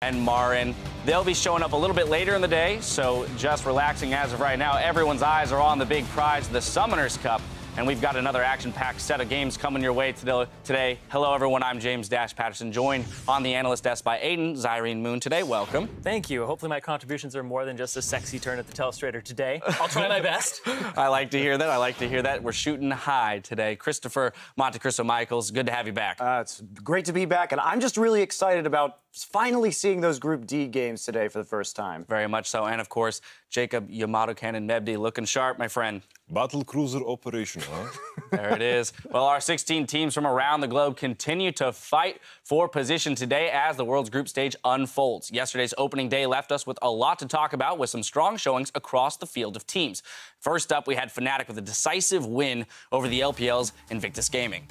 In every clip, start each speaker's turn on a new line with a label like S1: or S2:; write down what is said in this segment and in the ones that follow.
S1: And Marin. They'll be showing up a little bit later in the day, so just relaxing as of right now. Everyone's eyes are on the big prize, the Summoners Cup, and we've got another action-packed set of games coming your way today. Hello, everyone. I'm James Dash Patterson, joined on the analyst desk by Aiden Zyrene Moon today. Welcome.
S2: Thank you. Hopefully my contributions are more than just a sexy turn at the telestrator today. I'll try my best.
S1: I like to hear that. I like to hear that. We're shooting high today. Christopher Monte Cristo Michaels, good to have you back.
S3: It's great to be back, and I'm just really excited about finally seeing those Group D games today for the first time.
S1: Very much so. And, of course, Jacob Yamato Cannon Mebdi looking sharp, my friend.
S4: Battle cruiser operation, huh?
S1: There it is. Well, our 16 teams from around the globe continue to fight for position today as the world's group stage unfolds. Yesterday's opening day left us with a lot to talk about with some strong showings across the field of teams. First up, we had Fnatic with a decisive win over the LPL's Invictus Gaming.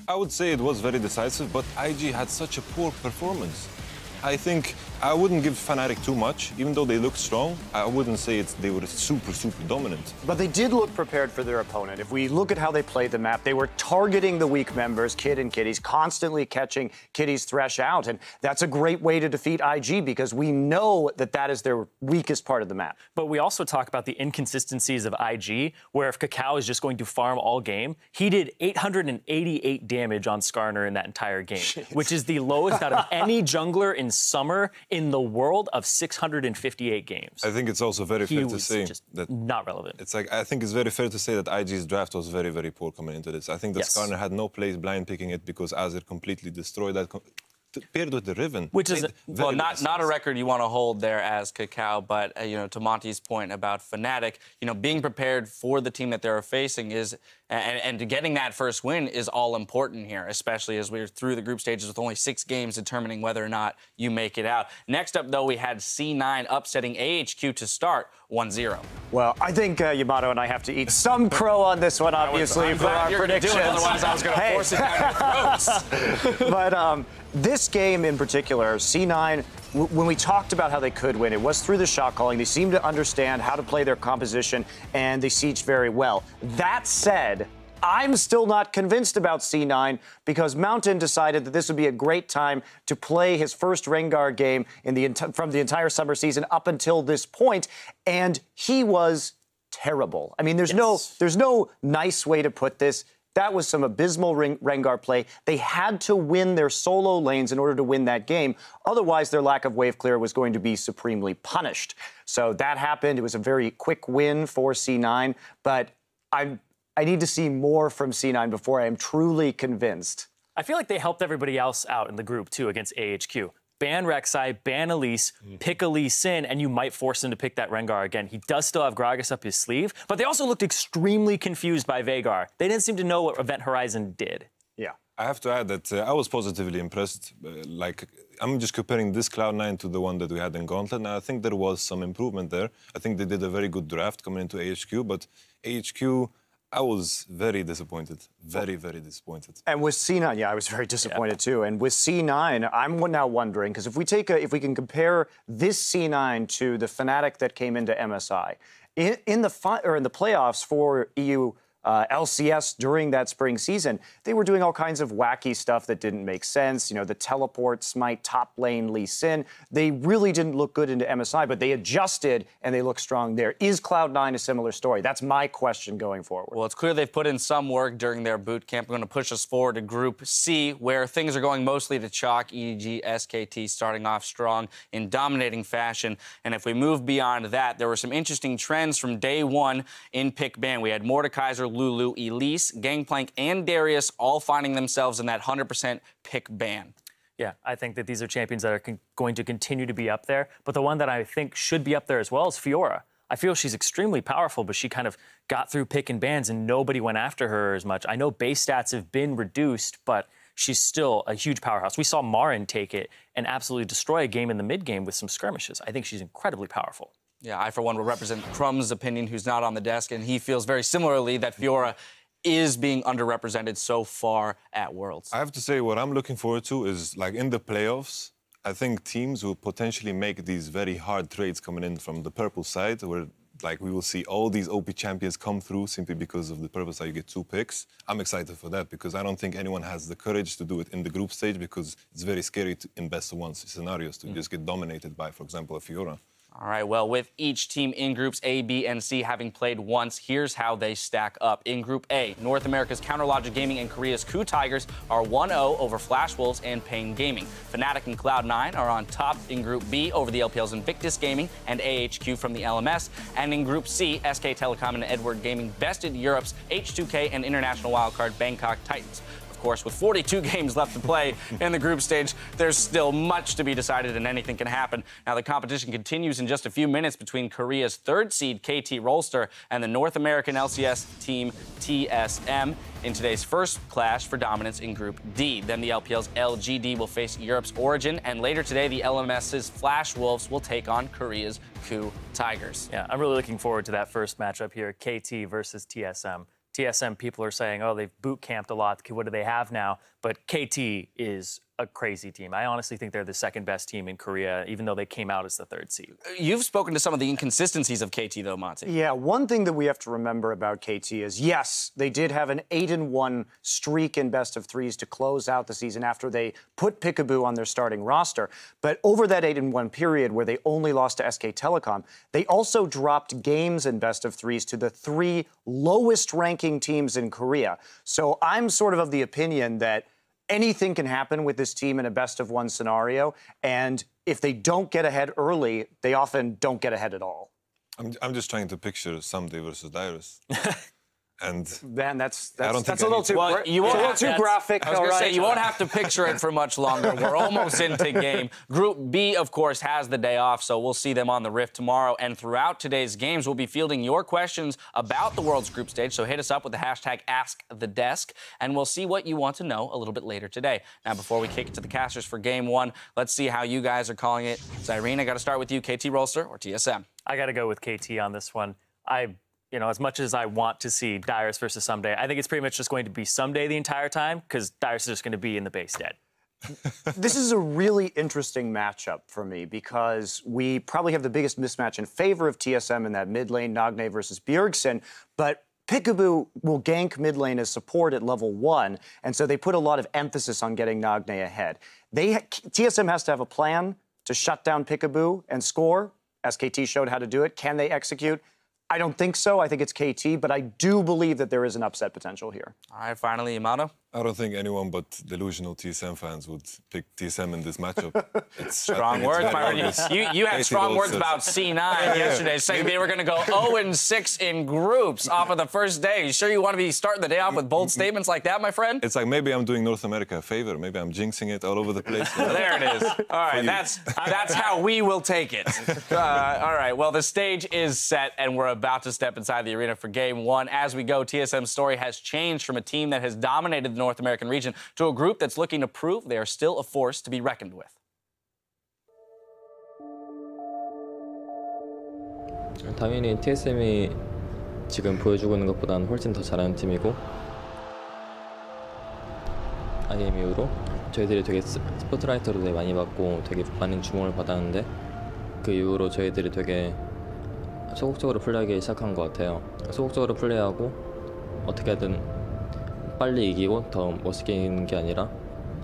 S4: I would say it was very decisive, but IG had such a poor performance. I think I wouldn't give Fnatic too much. Even though they looked strong, I wouldn't say they were super dominant.
S3: But they did look prepared for their opponent. If we look at how they played the map, they were targeting the weak members, Kid and Kitties, constantly catching Kitties Thresh out. And that's a great way to defeat IG because we know that that is their weakest part of the map.
S2: But we also talk about the inconsistencies of IG, where if Cacao is just going to farm all game, he did 888 damage on Skarner in that entire game, which is the lowest out of any jungler in summer in the world of 658 games.
S4: I think it's also very fair to say
S2: just
S4: that
S2: not relevant.
S4: I think it's very fair to say that IG's draft was very poor coming into this. I think that Skarner had no place blind picking it because Azir completely destroyed that. Paired with the Riven.
S2: Which is,
S1: well, not a record you want to hold there as Cacao, but, to Monty's point about Fnatic, being prepared for the team that they're facing is, and getting that first win is all important here, especially as we're through the group stages with only 6 games determining whether or not you make it out. Next up, though, we had C9 upsetting AHQ to start 1-0.
S3: Well, I think Yamato and I have to eat some crow on this one, obviously, for our predictions.
S1: Otherwise, I was going to force it down your throats.
S3: But this game in particular, C9, when we talked about how they could win, it was through the shot calling. They seemed to understand how to play their composition, and they sieged very well. That said, I'm still not convinced about C9 because Mountain decided that this would be a great time to play his first Rengar game from the entire summer season up until this point, and he was terrible. I mean, there's no nice way to put this. That was some abysmal Rengar play. They had to win their solo lanes in order to win that game. Otherwise, their lack of wave clear was going to be supremely punished. So that happened. It was a very quick win for C9, but I need to see more from C9 before I am truly convinced.
S2: I feel like they helped everybody else out in the group, too, against AHQ. Ban Rek'Sai, ban Elise, pick a Lee Sin, and you might force him to pick that Rengar again. He does still have Gragas up his sleeve, but they also looked extremely confused by Veigar. They didn't seem to know what Event Horizon did.
S3: Yeah.
S4: I have to add that I was positively impressed. I'm just comparing this Cloud9 to the one that we had in Gauntlet, and I think there was some improvement there. I think they did a very good draft coming into AHQ, but AHQ, I was very disappointed, very disappointed.
S3: And with C9, yeah, I was very disappointed too. And with C9, I'm now wondering because if we can compare this C9 to the Fnatic that came into MSI in the playoffs for EU LCS during that spring season, they were doing all kinds of wacky stuff that didn't make sense. The teleport, smite, top lane, Lee Sin. They really didn't look good into MSI, but they adjusted and they look strong there. Is Cloud9 a similar story? That's my question going forward.
S1: Well, it's clear they've put in some work during their boot camp. We're going to push us forward to Group C, where things are going mostly to chalk. EG, SKT starting off strong in dominating fashion. And if we move beyond that, there were some interesting trends from day one in pick ban. We had Mordekaiser, Lulu, Elise, Gangplank, and Darius all finding themselves in that 100% pick ban.
S2: Yeah, I think that these are champions that are going to continue to be up there. But the one that I think should be up there as well is Fiora. I feel she's extremely powerful, but she kind of got through pick and bans and nobody went after her as much. I know base stats have been reduced, but she's still a huge powerhouse. We saw Marin take it and absolutely destroy a game in the mid game with some skirmishes. I think she's incredibly powerful.
S1: Yeah, I, for one, will represent Crumb's opinion, who's not on the desk, and he feels very similarly that Fiora is being underrepresented so far at Worlds.
S4: I have to say, what I'm looking forward to is, in the playoffs, I think teams will potentially make these very hard trades coming in from the purple side, where like we will see all these OP champions come through simply because of the purpose that you get 2 picks. I'm excited for that because I don't think anyone has the courage to do it in the group stage because it's very scary in best-of-1 scenarios to just get dominated by, for example, a Fiora.
S1: All right, well, with each team in Groups A, B, and C having played once, here's how they stack up. In Group A, North America's Counterlogic Gaming and Korea's Coup Tigers are 1-0 over Flash Wolves and Pain Gaming. Fnatic and Cloud9 are on top in Group B over the LPL's Invictus Gaming and AHQ from the LMS. And in Group C, SK Telecom and Edward Gaming bested Europe's H2K and international wildcard Bangkok Titans. Of course, with 42 games left to play in the group stage, there's still much to be decided and anything can happen. Now, the competition continues in just a few minutes between Korea's 3rd seed, KT Rolster, and the North American LCS team, TSM, in today's first clash for dominance in Group D. Then the LPL's LGD will face Europe's Origin, and later today, the LMS's Flash Wolves will take on Korea's Coup Tigers.
S2: Yeah, I'm really looking forward to that first matchup here, KT versus TSM. TSM people are saying, oh, they've boot camped a lot. What do they have now? But KT is a crazy team. I honestly think they're the 2nd best team in Korea, even though they came out as the 3rd seed.
S1: You've spoken to some of the inconsistencies of KT, though, Monty.
S3: Yeah, one thing that we have to remember about KT is, yes, they did have an 8-1 streak in best-of-3s to close out the season after they put Peekaboo on their starting roster. But over that 8-1 period where they only lost to SK Telecom, they also dropped games in best-of-3s to the 3 lowest-ranking teams in Korea. So I'm sort of the opinion that anything can happen with this team in a best-of-1 scenario, and if they don't get ahead early, they often don't get ahead at all.
S4: I'm just trying to picture Someday versus Dyrus. And
S3: Man, that's
S4: I don't think
S3: a little too,
S1: Well, you won't
S3: a little
S1: have-
S3: too
S1: that's-
S3: graphic.
S1: I was
S3: all
S1: going to say,
S3: right?
S1: you won't have to picture it for much longer. We're almost into game. Group B, of course, has the day off, so we'll see them on the Rift tomorrow. And throughout today's games, we'll be fielding your questions about the World's group stage, so hit us up with the hashtag AskTheDesk, and we'll see what you want to know a little bit later today. Now, before we kick it to the casters for Game 1, let's see how you guys are calling it. Irene, I got to start with you, KT Rolster or TSM?
S2: I got to go with KT on this one. You know, as much as I want to see Dyrus versus Someday, I think it's pretty much just going to be Someday the entire time because Dyrus is just going to be in the base dead.
S3: This is a really interesting matchup for me because we probably have the biggest mismatch in favor of TSM in that mid lane, Nagne versus Bjergsen, but Peekaboo will gank mid lane as support at level 1, and so they put a lot of emphasis on getting Nagne ahead. TSM has to have a plan to shut down Peekaboo and score. SKT showed how to do it. Can they execute? I don't think so. I think it's KT, but I do believe that there is an upset potential here.
S1: All right, finally, Yamato.
S4: I don't think anyone but delusional TSM fans would pick TSM in this matchup.
S1: Strong words, Myron. You had strong words about C9 yesterday, saying they were going to go 0-6 in groups off of the first day. You sure you want to be starting the day off with bold statements like that, my friend?
S4: It's like maybe I'm doing North America a favor. Maybe I'm jinxing it all over the place.
S1: There it is. All right, that's how we will take it. All right, well, the stage is set, and we're about to step inside the arena for Game 1. As we go, TSM's story has changed from a team that has dominated the North American region to a group that's looking to prove they are still a force to be reckoned with.
S5: 당연히 TSM이 지금 보여주고 있는 것보다는 훨씬 더 잘하는 팀이고 아게임 이후로 저희들이 되게 스포트라이트로 되게 많이 받고 되게 많은 주목을 받았는데 그 이후로 저희들이 되게 소극적으로 플레이하기 시작한 것 같아요. 소극적으로 플레이하고 어떻게든 빨리 이기고 더 멋있게 이기는 게 아니라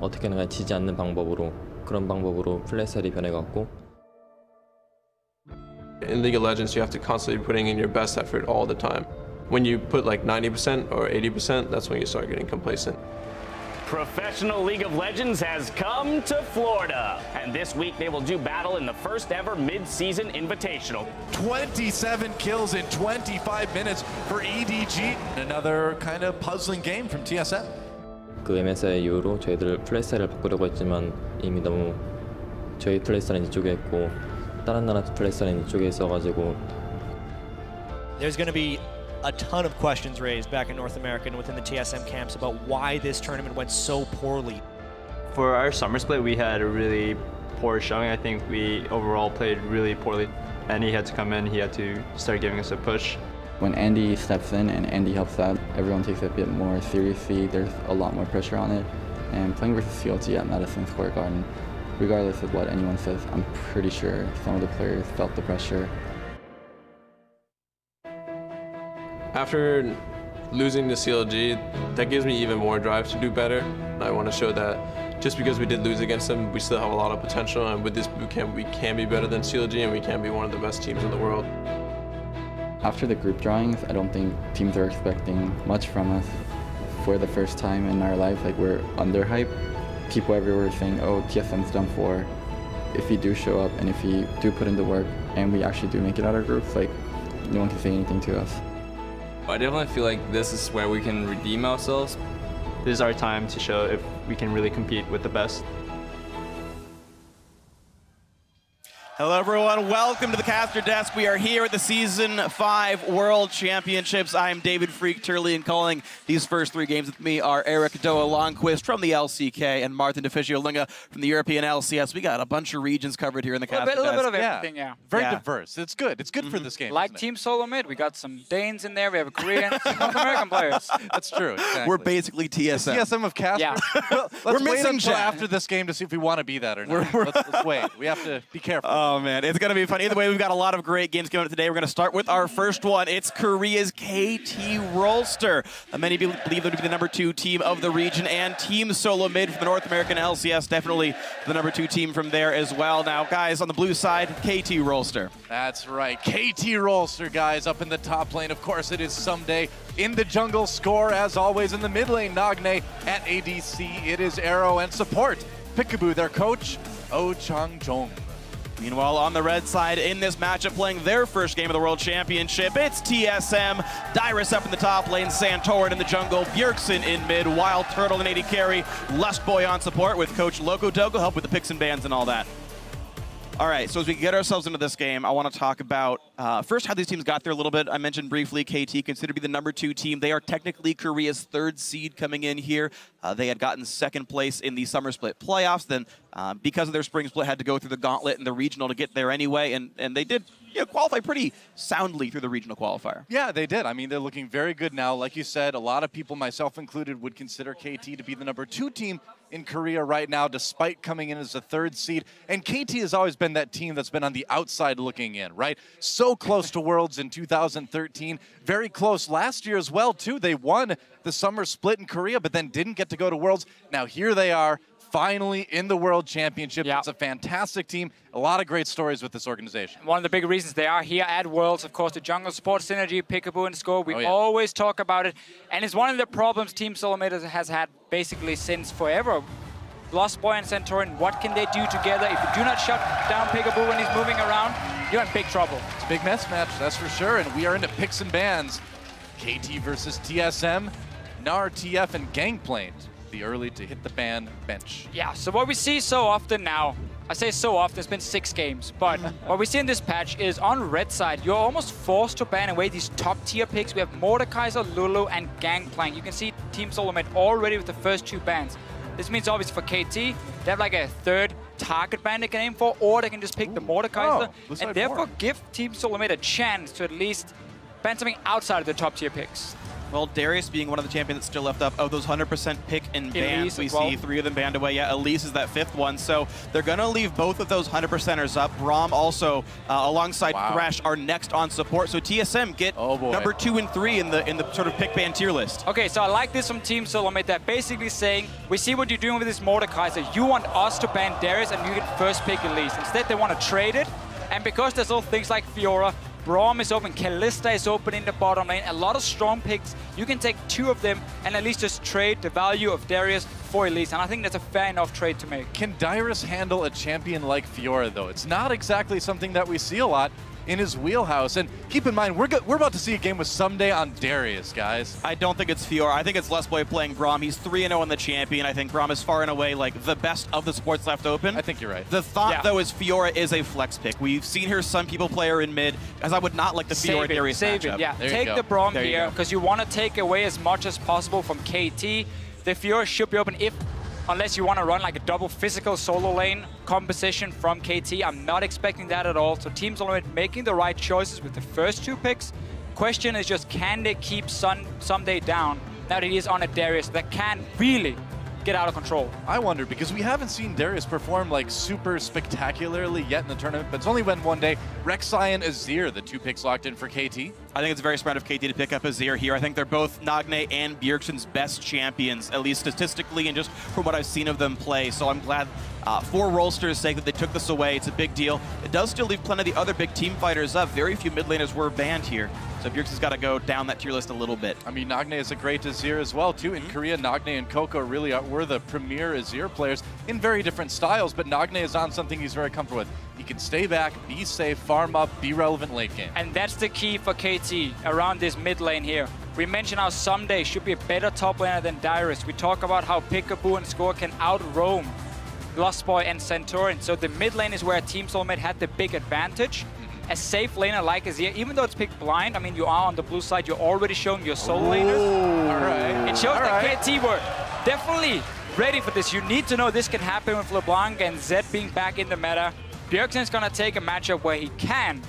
S5: 어떻게든 그냥 지지 않는 방법으로 그런 방법으로 플레이 스타일이 변해갔고
S6: In League of Legends, you have to constantly be putting in your best effort all the time. When you put like 90% or 80%, that's when you start getting complacent.
S1: Professional League of Legends has come to Florida, and this week they will do battle in the first ever mid-season invitational.
S7: 27 kills in 25 minutes for EDG. Another kind of puzzling game from TSM.
S5: 그 MSI 이후로 저희들 플레이 스타일을 바꾸려고 했지만 이미 너무 저희 플레이 스타일은 이쪽에 있고 다른 나라 플레이 스타일은 이쪽에 있어가지고
S8: There's going to be a ton of questions raised back in North America and within the TSM camps about why this tournament went so poorly.
S9: For our summer split, we had a really poor showing. I think we overall played really poorly. And he had to come in, he had to start giving us a push.
S10: When Andy steps in and Andy helps out, everyone takes it a bit more seriously. There's a lot more pressure on it. And playing versus CLT at Madison Square Garden, regardless of what anyone says, I'm pretty sure some of the players felt the pressure.
S6: After losing to CLG, that gives me even more drive to do better. I want to show that just because we did lose against them, we still have a lot of potential, and with this boot camp, we can be better than CLG, and we can be one of the best teams in the world.
S10: After the group drawings, I don't think teams are expecting much from us. For the first time in our life, like, we're underhyped. People everywhere are saying, oh, TSM's done for. If we do show up and if we do put in the work and we actually do make it out of groups, like, no one can say anything to us.
S5: I definitely feel like this is where we can redeem ourselves.
S9: This is our time to show if we can really compete with the best.
S11: Hello, everyone. Welcome to the caster desk. We are here at the Season 5 World Championships. I'm David Freak Turley, and calling these first 3 games with me are Eric Doa Longquist from the LCK and Martin DeFisio-Linga from the European LCS. We got a bunch of regions covered here in the caster desk.
S12: A little bit of everything, yeah.
S13: Very diverse. It's good. It's good for this game.
S12: Like Team Solo Mid, we got some Danes in there. We have a Korean, some North American players.
S13: That's true. Exactly.
S11: We're basically TSM.
S13: TSM of casters.
S12: Yeah.
S13: Well,
S11: We're
S13: let's wait
S11: missing
S13: until
S11: Jack.
S13: after this game to see if we want to be that or not. Let's wait. We have to be careful.
S11: Oh, man. It's going to be fun. Either way, we've got a lot of great games coming up today. We're going to start with our first one. It's Korea's KT Rolster. Many believe them to be the number 2 team of the region, and Team Solo Mid from the North American LCS, definitely the number 2 team from there as well. Now, guys, on the blue side, KT Rolster.
S13: That's right. KT Rolster, guys, up in the top lane. Of course, it is Someday. In the jungle, Score, as always. In the mid lane, Nagne. At ADC, it is Arrow. And support, Peekaboo, their coach, Oh Chang-jong.
S11: Meanwhile, on the red side, in this matchup, playing their first game of the World Championship, it's TSM. Dyrus up in the top lane, Santorin in the jungle, Bjergsen in mid, Wild Turtle and AD carry, Lustboy on support with Coach Loco Dogo, help with the picks and bans and all that. All right, so as we get ourselves into this game, I want to talk about first how these teams got there a little bit. I mentioned briefly KT considered to be the number 2 team. They are technically Korea's 3rd seed coming in here. They had gotten 2nd place in the Summer Split playoffs. Then, because of their Spring Split, had to go through the gauntlet and the regional to get there anyway. And they did qualify pretty soundly through the regional qualifier.
S13: Yeah, they did. I mean, they're looking very good now. Like you said, a lot of people, myself included, would consider KT to be the number 2 team in Korea right now, despite coming in as the 3rd seed. And KT has always been that team that's been on the outside looking in, right? So close to Worlds in 2013, very close last year as well, too. They won the Summer Split in Korea, but then didn't get to go to Worlds. Now here they are, finally in the World Championship. It's a fantastic team. A lot of great stories with this organization.
S12: One of the big reasons they are here at Worlds, of course, the jungle support synergy, Peekaboo and Score. We always talk about it. And it's one of the problems Team Solo Mid has had basically since forever. Lostboy and Santorin, what can they do together? If you do not shut down Peekaboo when he's moving around, you're in big trouble.
S13: It's a big match, that's for sure. And we are into picks and bans. KT versus TSM, Nar, TF, and Gangplank. The early to hit the ban bench.
S12: Yeah, so what we see so often now, I say so often, it's been 6 games, but what we see in this patch is on red side, you're almost forced to ban away these top tier picks. We have Mordekaiser, Lulu, and Gangplank. You can see Team Solo Mid already with the first 2 bans. This means obviously for KT, they have like a 3rd target ban they can aim for, or they can just pick the Mordekaiser, and therefore give Team Solo Mid a chance to at least ban something outside of the top tier picks.
S11: Well, Darius being one of the champions that's still left up, of those 100% pick and bans, we see 3 of them banned away. Yeah, Elise is that 5th one. So they're going to leave both of those 100%ers up. Braum also, alongside Thresh, are next on support. So TSM get number 2 and 3 in the sort of pick ban tier list.
S12: Okay, so I like this from Team Solo Mid. They're basically saying, we see what you're doing with this Mordekaiser. You want us to ban Darius and you get first pick Elise. Instead, they want to trade it. And because there's all things like Fiora, Braum is open, Kalista is open in the bottom lane. A lot of strong picks. You can take 2 of them and at least just trade the value of Darius for Elise. And I think that's a fair enough trade to make.
S13: Can Dyrus handle a champion like Fiora, though? It's not exactly something that we see a lot in his wheelhouse. And keep in mind, we're about to see a game with Someday on Darius, guys.
S11: I don't think it's Fiora. I think it's Lustboy playing Braum. He's 3-0 on the champion. I think Braum is far and away like the best of the supports left open.
S13: I think you're right.
S11: The thought, though, is Fiora is a flex pick. We've seen here some people play her in mid, as I would not like the Fiora Darius
S12: matchup.
S11: Save it,
S12: yeah. Take the Braum here, because you want to take away as much as possible from KT. The Fiora should be open unless you want to run like a double physical solo lane composition from KT. I'm not expecting that at all. So Team Solo Mid making the right choices with the first 2 picks. Question is just, can they keep Someday down now that he is on a Darius that can really get out of control?
S13: I wonder, because we haven't seen Darius perform like super spectacularly yet in the tournament, but it's only been one day. Rek'Sai and Azir, the 2 picks locked in for KT.
S11: I think it's very smart of KT to pick up Azir here. I think they're both Nagne and Bjergsen's best champions, at least statistically and just from what I've seen of them play. So I'm glad for Rolster's sake that they took this away. It's a big deal. It does still leave plenty of the other big team fighters up. Very few mid laners were banned here. So Bjergsen's got to go down that tier list a little bit.
S13: I mean, Nagne is a great Azir as well, too. In Korea, Nagne and Coco really were the premier Azir players in very different styles, but Nagne is on something he's very comfortable with. He can stay back, be safe, farm up, be relevant late game.
S12: And that's the key for KT around this mid lane here. We mentioned how Someday should be a better top laner than Dyrus. We talk about how Peekaboo and Score can out-roam Lost Boy and Centurion. So the mid lane is where Team Soulmate had the big advantage. A safe laner like Azir, even though it's picked blind, I mean, you are on the blue side, you're already showing your solo laners.
S13: All right.
S12: It shows that KT were definitely ready for this. You need to know this can happen with LeBlanc and Zed being back in the meta. Bjergsen's gonna take a matchup where he can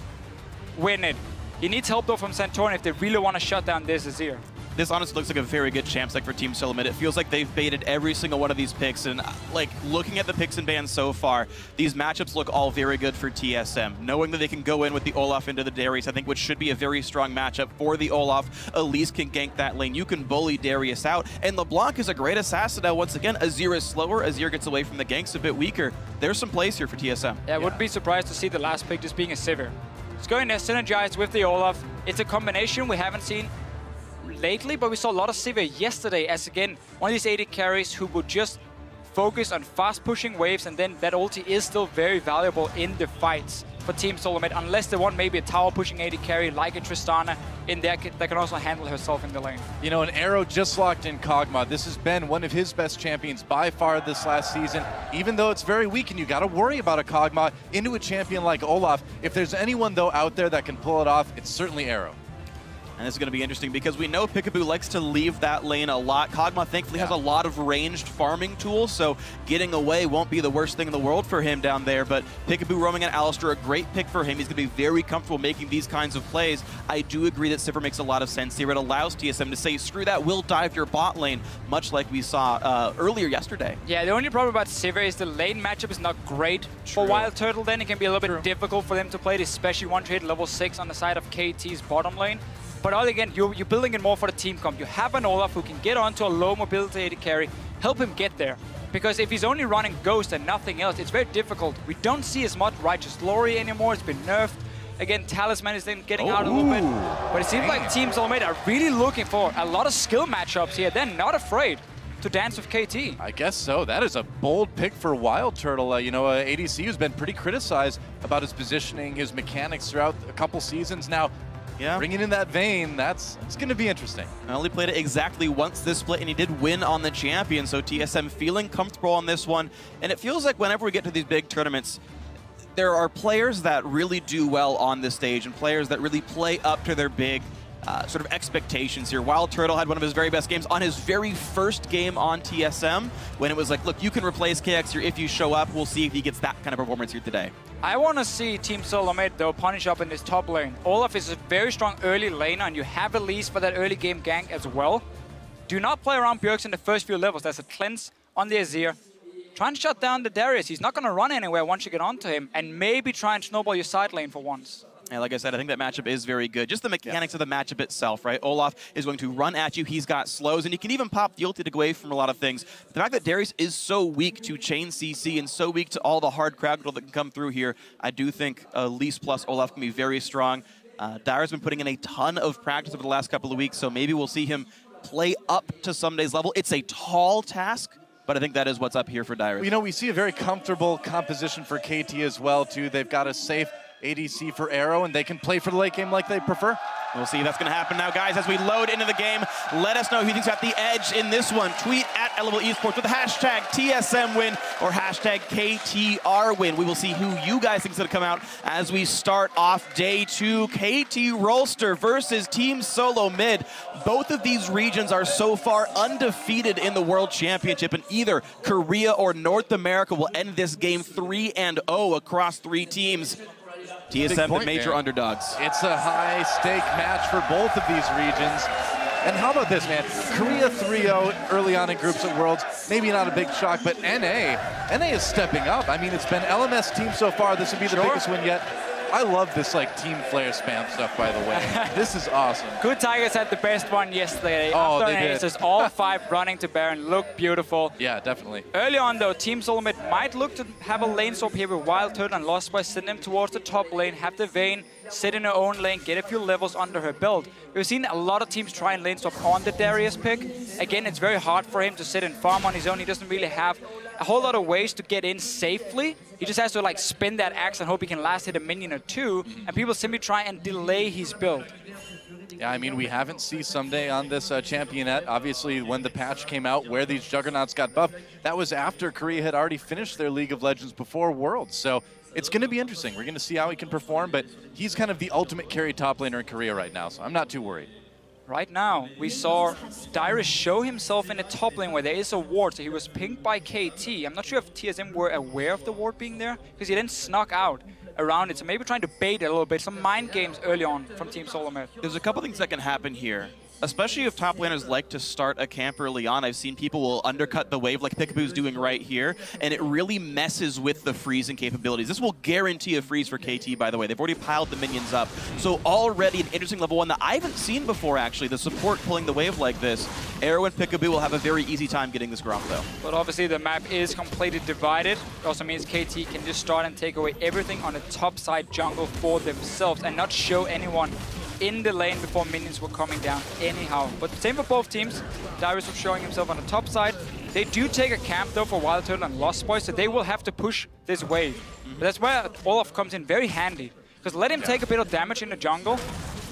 S12: win it. He needs help though from Centurion if they really want to shut down this Azir.
S11: This honestly looks like a very good champ deck for Team Soulmate. It feels like they've baited every single one of these picks, and like looking at the picks and bans so far, these matchups look all very good for TSM. Knowing that they can go in with the Olaf into the Darius, I think which should be a very strong matchup for the Olaf. Elise can gank that lane. You can bully Darius out, and LeBlanc is a great assassin now. Once again, Azir is slower. Azir gets away from the ganks a bit weaker. There's some plays here for TSM.
S12: Yeah, I wouldn't be surprised to see the last pick just being a Sivir. It's going to synergize with the Olaf. It's a combination we haven't seen lately, but we saw a lot of Sivir yesterday as, again, one of these AD carries who would just focus on fast pushing waves, and then that ulti is still very valuable in the fights for Team Soulmate, unless they want maybe a tower pushing AD carry like a Tristana in there that can also handle herself in the lane.
S13: You know, an Arrow just locked in Kog'Maw. This has been one of his best champions by far this last season, even though it's very weak and you got to worry about a Kog'Maw into a champion like Olaf. If there's anyone, though, out there that can pull it off, it's certainly Arrow.
S11: And this is going to be interesting because we know Peekaboo likes to leave that lane a lot. Kog'Maw thankfully has a lot of ranged farming tools, so getting away won't be the worst thing in the world for him down there. But Peekaboo roaming at Alistar, a great pick for him. He's going to be very comfortable making these kinds of plays. I do agree that Sivir makes a lot of sense here. It allows TSM to say, screw that, we'll dive your bot lane, much like we saw earlier yesterday.
S12: Yeah, the only problem about Sivir is the lane matchup is not great. For Wild Turtle, then it can be a little bit difficult for them to play it, especially once you hit level 6 on the side of KT's bottom lane. But again, you're building it more for the team comp. You have an Olaf who can get onto a low mobility AD carry, help him get there. Because if he's only running Ghost and nothing else, it's very difficult. We don't see as much Righteous Glory anymore. It's been nerfed. Again, Talisman is then getting out a little bit. But it seems like Team Soulmate are really looking for a lot of skill matchups here. They're not afraid to dance with KT.
S13: I guess so. That is a bold pick for Wild Turtle. You know, ADC has been pretty criticized about his positioning, his mechanics throughout a couple seasons now.
S11: Yeah.
S13: Bringing in that vein, it's going to be interesting.
S11: I only played it exactly once this split, and he did win on the champion, so TSM feeling comfortable on this one. And it feels like whenever we get to these big tournaments, there are players that really do well on this stage and players that really play up to their big sort of expectations here. Wild Turtle had one of his very best games on his very first game on TSM when it was like, look, you can replace KX here if you show up. We'll see if he gets that kind of performance here today.
S12: I want to see Team Soulmate, though, punish up in this top lane. Olaf is a very strong early laner, and you have Elise for that early game gank as well. Do not play around Bjergsen in the first few levels. There's a cleanse on the Azir. Try and shut down the Darius. He's not going to run anywhere once you get onto him, and maybe try and snowball your side lane for once.
S11: And like I said, I think that matchup is very good. Just the mechanics of the matchup itself, right? Olaf is going to run at you. He's got slows, and you can even pop the ulti to go away from a lot of things. The fact that Darius is so weak to chain CC and so weak to all the hard crowd control that can come through here, I do think Elise plus Olaf can be very strong. Dyer's been putting in a ton of practice over the last couple of weeks, so maybe we'll see him play up to Someday's level. It's a tall task, but I think that is what's up here for Dyrus.
S13: You know, we see a very comfortable composition for KT as well, too. They've got a safe ADC for Arrow, and they can play for the late game like they prefer.
S11: We'll see if that's going to happen now, guys. As we load into the game, let us know who thinks got the edge in this one. Tweet at Elevable Esports with the hashtag TSM win or hashtag KTR win. We will see who you guys think is going to come out as we start off day 2. KT Rolster versus Team Solo Mid. Both of these regions are so far undefeated in the World Championship, and either Korea or North America will end this game 3-0 across 3 teams. TSM, the major underdogs.
S13: It's a high-stake match for both of these regions. And how about this, man? Korea 3-0 early on in groups at Worlds. Maybe not a big shock, but NA is stepping up. I mean, it's been LMS team so far. This would be the biggest win yet. I love this like Team Flare spam stuff, by the way. This is awesome.
S12: Good Tigers had the best one yesterday.
S13: Oh,
S12: After
S13: they
S12: an
S13: did.
S12: aces, all 5 running to Baron. Looked beautiful.
S13: Yeah, definitely.
S12: Early on, though, Team Solomid might look to have a lane swap here with Wild Turtle and Lost Boy, send them towards the top lane, have the Vayne, sit in her own lane, get a few levels under her belt. We've seen a lot of teams try and lane swap on the Darius pick. Again, it's very hard for him to sit and farm on his own. He doesn't really have a whole lot of ways to get in safely. He just has to like spin that axe and hope he can last hit a minion or 2, and people simply try and delay his build.
S13: Yeah, I mean, we haven't seen Someday on this championette. Obviously, when the patch came out where these juggernauts got buffed, that was after Korea had already finished their League of Legends before Worlds. So it's going to be interesting. We're going to see how he can perform, but he's kind of the ultimate carry top laner in Korea right now, so I'm not too worried.
S12: Right now, we saw Dyrus show himself in the top lane where there is a ward, so he was pinged by KT. I'm not sure if TSM were aware of the ward being there, because he then snuck out around it, so maybe trying to bait it a little bit. Some mind games early on from Team Solomid.
S11: There's a couple things that can happen here, especially if top laners like to start a camp early on. I've seen people will undercut the wave like Peekaboo's doing right here, and it really messes with the freezing capabilities. This will guarantee a freeze for KT, by the way. They've already piled the minions up. So already an interesting level 1 that I haven't seen before, actually, the support pulling the wave like this. Arrow and Peekaboo will have a very easy time getting this Gromp, though.
S12: But obviously the map is completely divided. It also means KT can just start and take away everything on the top side jungle for themselves and not show anyone in the lane before minions were coming down anyhow. But same for both teams. Dyrus was showing himself on the top side. They do take a camp though for Wild Turtle and Lost Boy, so they will have to push this wave. But that's where Olaf comes in very handy. Because let him take a bit of damage in the jungle,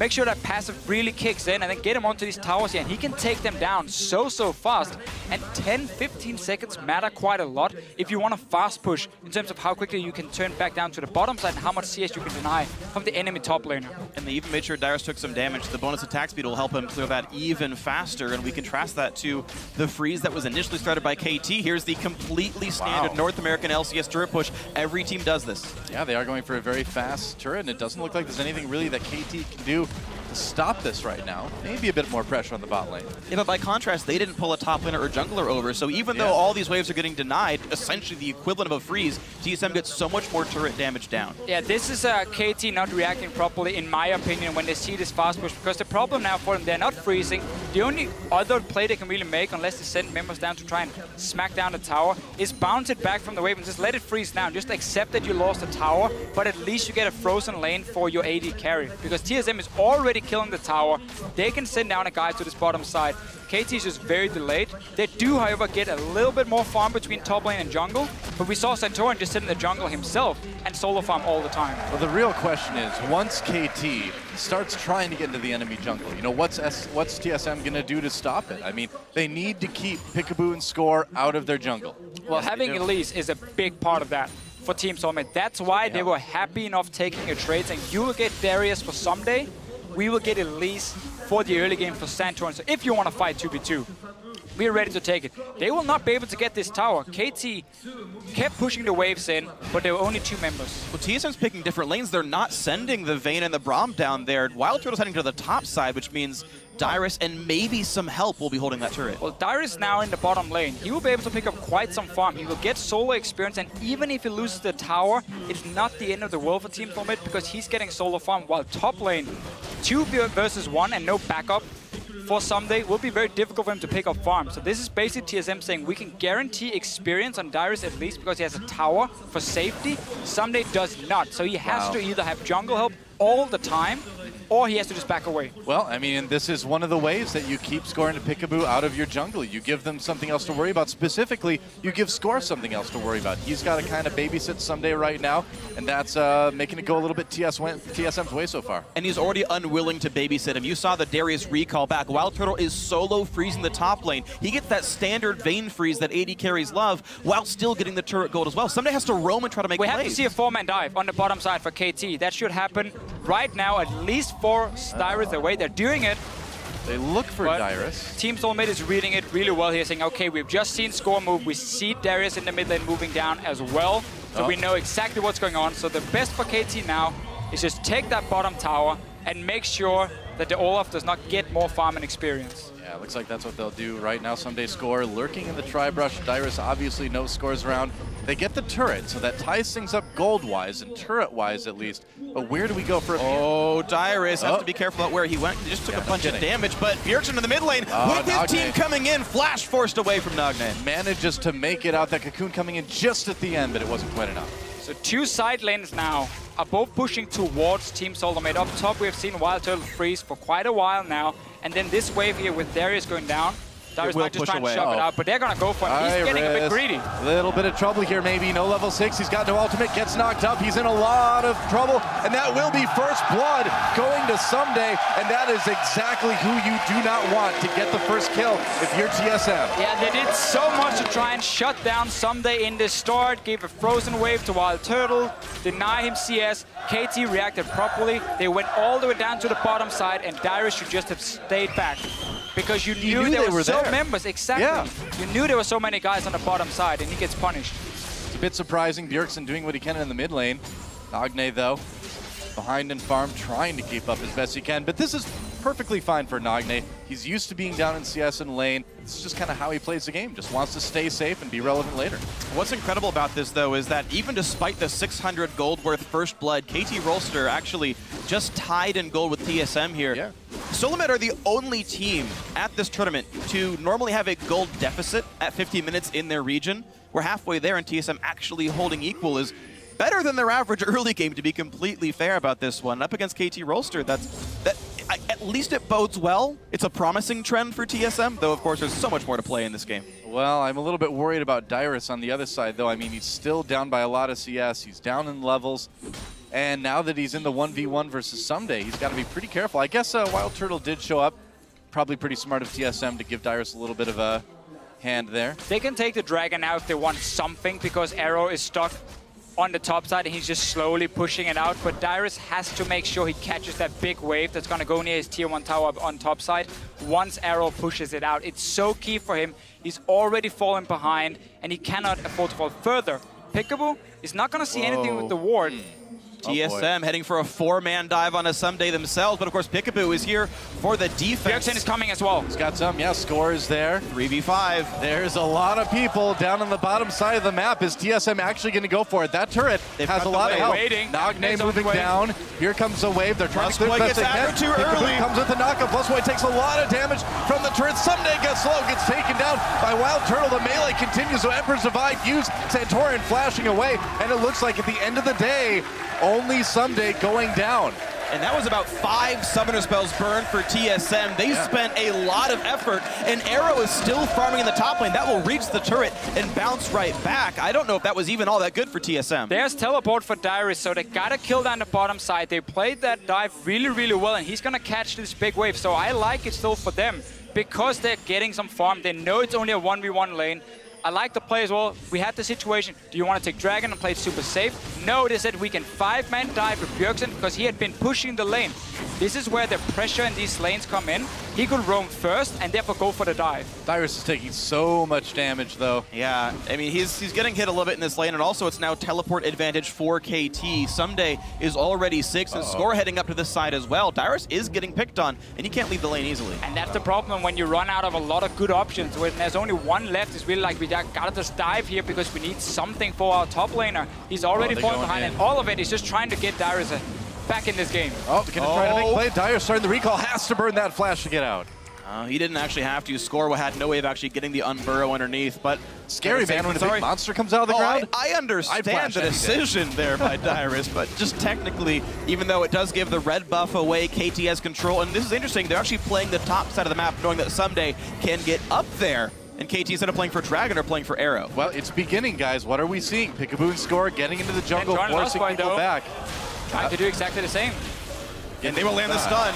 S12: make sure that passive really kicks in, and then get him onto these towers here, and he can take them down so fast. And 10-15 seconds matter quite a lot if you want to fast push in terms of how quickly you can turn back down to the bottom side and how much CS you can deny from the enemy top laner.
S11: And they even made sure Dyrus took some damage. The bonus attack speed will help him clear that even faster, and we contrast that to the freeze that was initially started by KT. Here's the completely standard North American LCS turret push. Every team does this.
S13: Yeah, they are going for a very fast turret, and it doesn't look like there's anything really that KT can do to stop this right now. Maybe a bit more pressure on the bot lane.
S11: Yeah, but by contrast, they didn't pull a top laner or jungler over, so even though all these waves are getting denied, essentially the equivalent of a freeze, TSM gets so much more turret damage down.
S12: Yeah, this is KT not reacting properly, in my opinion, when they see this fast push, because the problem now for them, they're not freezing. The only other play they can really make, unless they send members down to try and smack down the tower, is bounce it back from the wave and just let it freeze down. Just accept that you lost the tower, but at least you get a frozen lane for your AD carry, because TSM is already killing the tower. They can send down a guy to this bottom side. KT is just very delayed. They do, however, get a little bit more farm between top lane and jungle, but we saw Santorin just sit in the jungle himself and solo farm all the time.
S13: Well, the real question is, once KT starts trying to get into the enemy jungle, you know, what's TSM going to do to stop it? I mean, they need to keep Peekaboo and Score out of their jungle.
S12: Well, having Elise is a big part of that for Team Solomid. That's why they were happy enough taking a trade saying, you will get Darius for someday, we will get Elise for the early game for Santorin. So if you want to fight 2v2, we're ready to take it. They will not be able to get this tower. KT kept pushing the waves in, but there were only 2 members.
S11: Well, TSM's picking different lanes. They're not sending the Vayne and the Braum down there. Wild Turtle's heading to the top side, which means Dyrus and maybe some help will be holding that turret.
S12: Well, Dyrus now in the bottom lane. He will be able to pick up quite some farm. He will get solo experience, and even if he loses the tower, it's not the end of the world for Team Solomid because he's getting solo farm, while top lane, 2 versus 1 and no backup for Someday will be very difficult for him to pick up farm. So this is basically TSM saying we can guarantee experience on Dyrus at least because he has a tower for safety. Someday does not. So he has to either have jungle help all the time or he has to just back away.
S13: Well, I mean, this is one of the ways that you keep Score and Peekaboo out of your jungle. You give them something else to worry about. Specifically, you give Score something else to worry about. He's got to kind of babysit Someday right now, and that's making it go a little bit TSM's way so far.
S11: And he's already unwilling to babysit him. You saw the Darius recall back. Wild Turtle is solo freezing the top lane. He gets that standard Vayne freeze that AD carries love while still getting the turret gold as well. Someday has to roam and try to make plays.
S12: We have to see a 4-man dive on the bottom side for KT. That should happen right now, at least for Dyrus. The way they're doing it.
S13: They look for Dyrus.
S12: Team Solomid is reading it really well here, saying, okay, we've just seen Score move. We see Darius in the mid lane moving down as well. So we know exactly what's going on. So the best for KT now is just take that bottom tower and make sure that the Olaf does not get more farm and experience.
S13: Yeah, looks like that's what they'll do right now. Someday score, lurking in the tri-brush. Dyrus obviously no scores around. They get the turret, so that ties things up gold-wise and turret-wise at least. But where do we go for a
S11: Oh, Dyrus has to be careful about where he went. He just took a bunch of damage, but Bjergsen in the mid lane with his team coming in, flash forced away from Nagne.
S13: Manages to make it out. That cocoon coming in just at the end, but it wasn't quite enough.
S12: So two side lanes now are both pushing towards Team Soulmate. Up top, we have seen Wild Turtle freeze for quite a while now. And then this wave here with Darius going down, Darius might just try and shove it out, but they're going to go for it. He's getting a bit greedy.
S13: Little bit of trouble here, maybe. No level 6. He's got no ultimate. Gets knocked up. He's in a lot of trouble. And that will be first blood going to Someday. And that is exactly who you do not want to get the first kill if you're TSM.
S12: Yeah, they did so much to try and shut down Someday in the start. Gave a frozen wave to Wild Turtle. Deny him CS. KT reacted properly. They went all the way down to the bottom side. And Dyrus should just have stayed back. Because you knew there were so members, exactly.
S13: Yeah.
S12: You knew there were so many guys on the bottom side, and he gets punished.
S13: It's a bit surprising. Bjergsen doing what he can in the mid lane. Nagne, though, behind in farm, trying to keep up as best he can. But this is perfectly fine for Nagne. He's used to being down in CS and lane. It's just kind of how he plays the game. Just wants to stay safe and be relevant later.
S11: What's incredible about this, though, is that even despite the 600 gold worth first blood, KT Rolster actually just tied in gold with TSM here.
S13: Yeah.
S11: Soulmate are the only team at this tournament to normally have a gold deficit at 50 minutes in their region. We're halfway there, and TSM actually holding equal is better than their average early game, to be completely fair about this one. Up against KT Rolster, at least it bodes well. It's a promising trend for TSM, though of course there's so much more to play in this game.
S13: Well, I'm a little bit worried about Dyrus on the other side, though. I mean, he's still down by a lot of CS. He's down in levels. And now that he's in the 1v1 versus Someday, he's got to be pretty careful. I guess Wild Turtle did show up. Probably pretty smart of TSM to give Dyrus a little bit of a hand there.
S12: They can take the Dragon now if they want something, because Arrow is stuck on the top side and he's just slowly pushing it out. But Dyrus has to make sure he catches that big wave that's going to go near his tier 1 tower on top side once Arrow pushes it out. It's so key for him. He's already fallen behind and he cannot afford to fall further. Peekaboo is not going to see anything with the ward.
S11: TSM heading for a 4-man dive on a Someday themselves, but of course Peekaboo is here for the defense.
S12: Bjergsen is coming as well.
S13: He's got some, score is there.
S11: 3v5.
S13: There's a lot of people down on the bottom side of the map. Is TSM actually going to go for it? That turret has a lot of help. Nagne moving down. Here comes a wave. They're trying to clear the best they can.
S11: Too early.
S13: Comes with the knockup. Plusboy takes a lot of damage from the turret. Someday gets slow, gets taken down by Wild Turtle. The melee continues, so Emperor's Divide used. Santorin flashing away, and it looks like at the end of the day, only Someday going down.
S11: And that was about 5 Summoner spells burned for TSM. They spent a lot of effort, and Arrow is still farming in the top lane. That will reach the turret and bounce right back. I don't know if that was even all that good for TSM.
S12: There's teleport for Dyrus, so they gotta kill down the bottom side. They played that dive really, really well, and he's gonna catch this big wave. So I like it still for them, because they're getting some farm. They know it's only a 1v1 lane. I like the play as well. We had the situation, do you want to take Dragon and play it super safe? No, they said we can 5-man dive with Bjergsen because he had been pushing the lane. This is where the pressure in these lanes come in. He could roam first and therefore go for the dive.
S13: Dyrus is taking so much damage though.
S11: Yeah, I mean, he's getting hit a little bit in this lane, and also it's now teleport advantage for KT. Someday is already 6, and Score heading up to this side as well. Dyrus is getting picked on, and he can't leave the lane easily.
S12: And that's the problem when you run out of a lot of good options. When there's only one left, it's really like we gotta just dive here because we need something for our top laner. He's already falling behind, and all of it is just trying to get Dyrus back in this game.
S13: Oh, gonna try to make play. Dyrus starting the recall, has to burn that flash to get out.
S11: He didn't actually have to. Score had no way of actually getting the unburrow underneath, but
S13: scary, man, when a big monster comes out of the ground.
S11: I understand the decision there by Dyrus, but just technically, even though it does give the red buff away, KT has control, and this is interesting. They're actually playing the top side of the map, knowing that Someday can get up there. And KT, instead of playing for Dragon, are playing for Arrow.
S13: Well, it's beginning, guys. What are we seeing? Peekaboo and Score getting into the jungle, forcing people back.
S12: Trying to do exactly the same.
S11: And they will land the stun.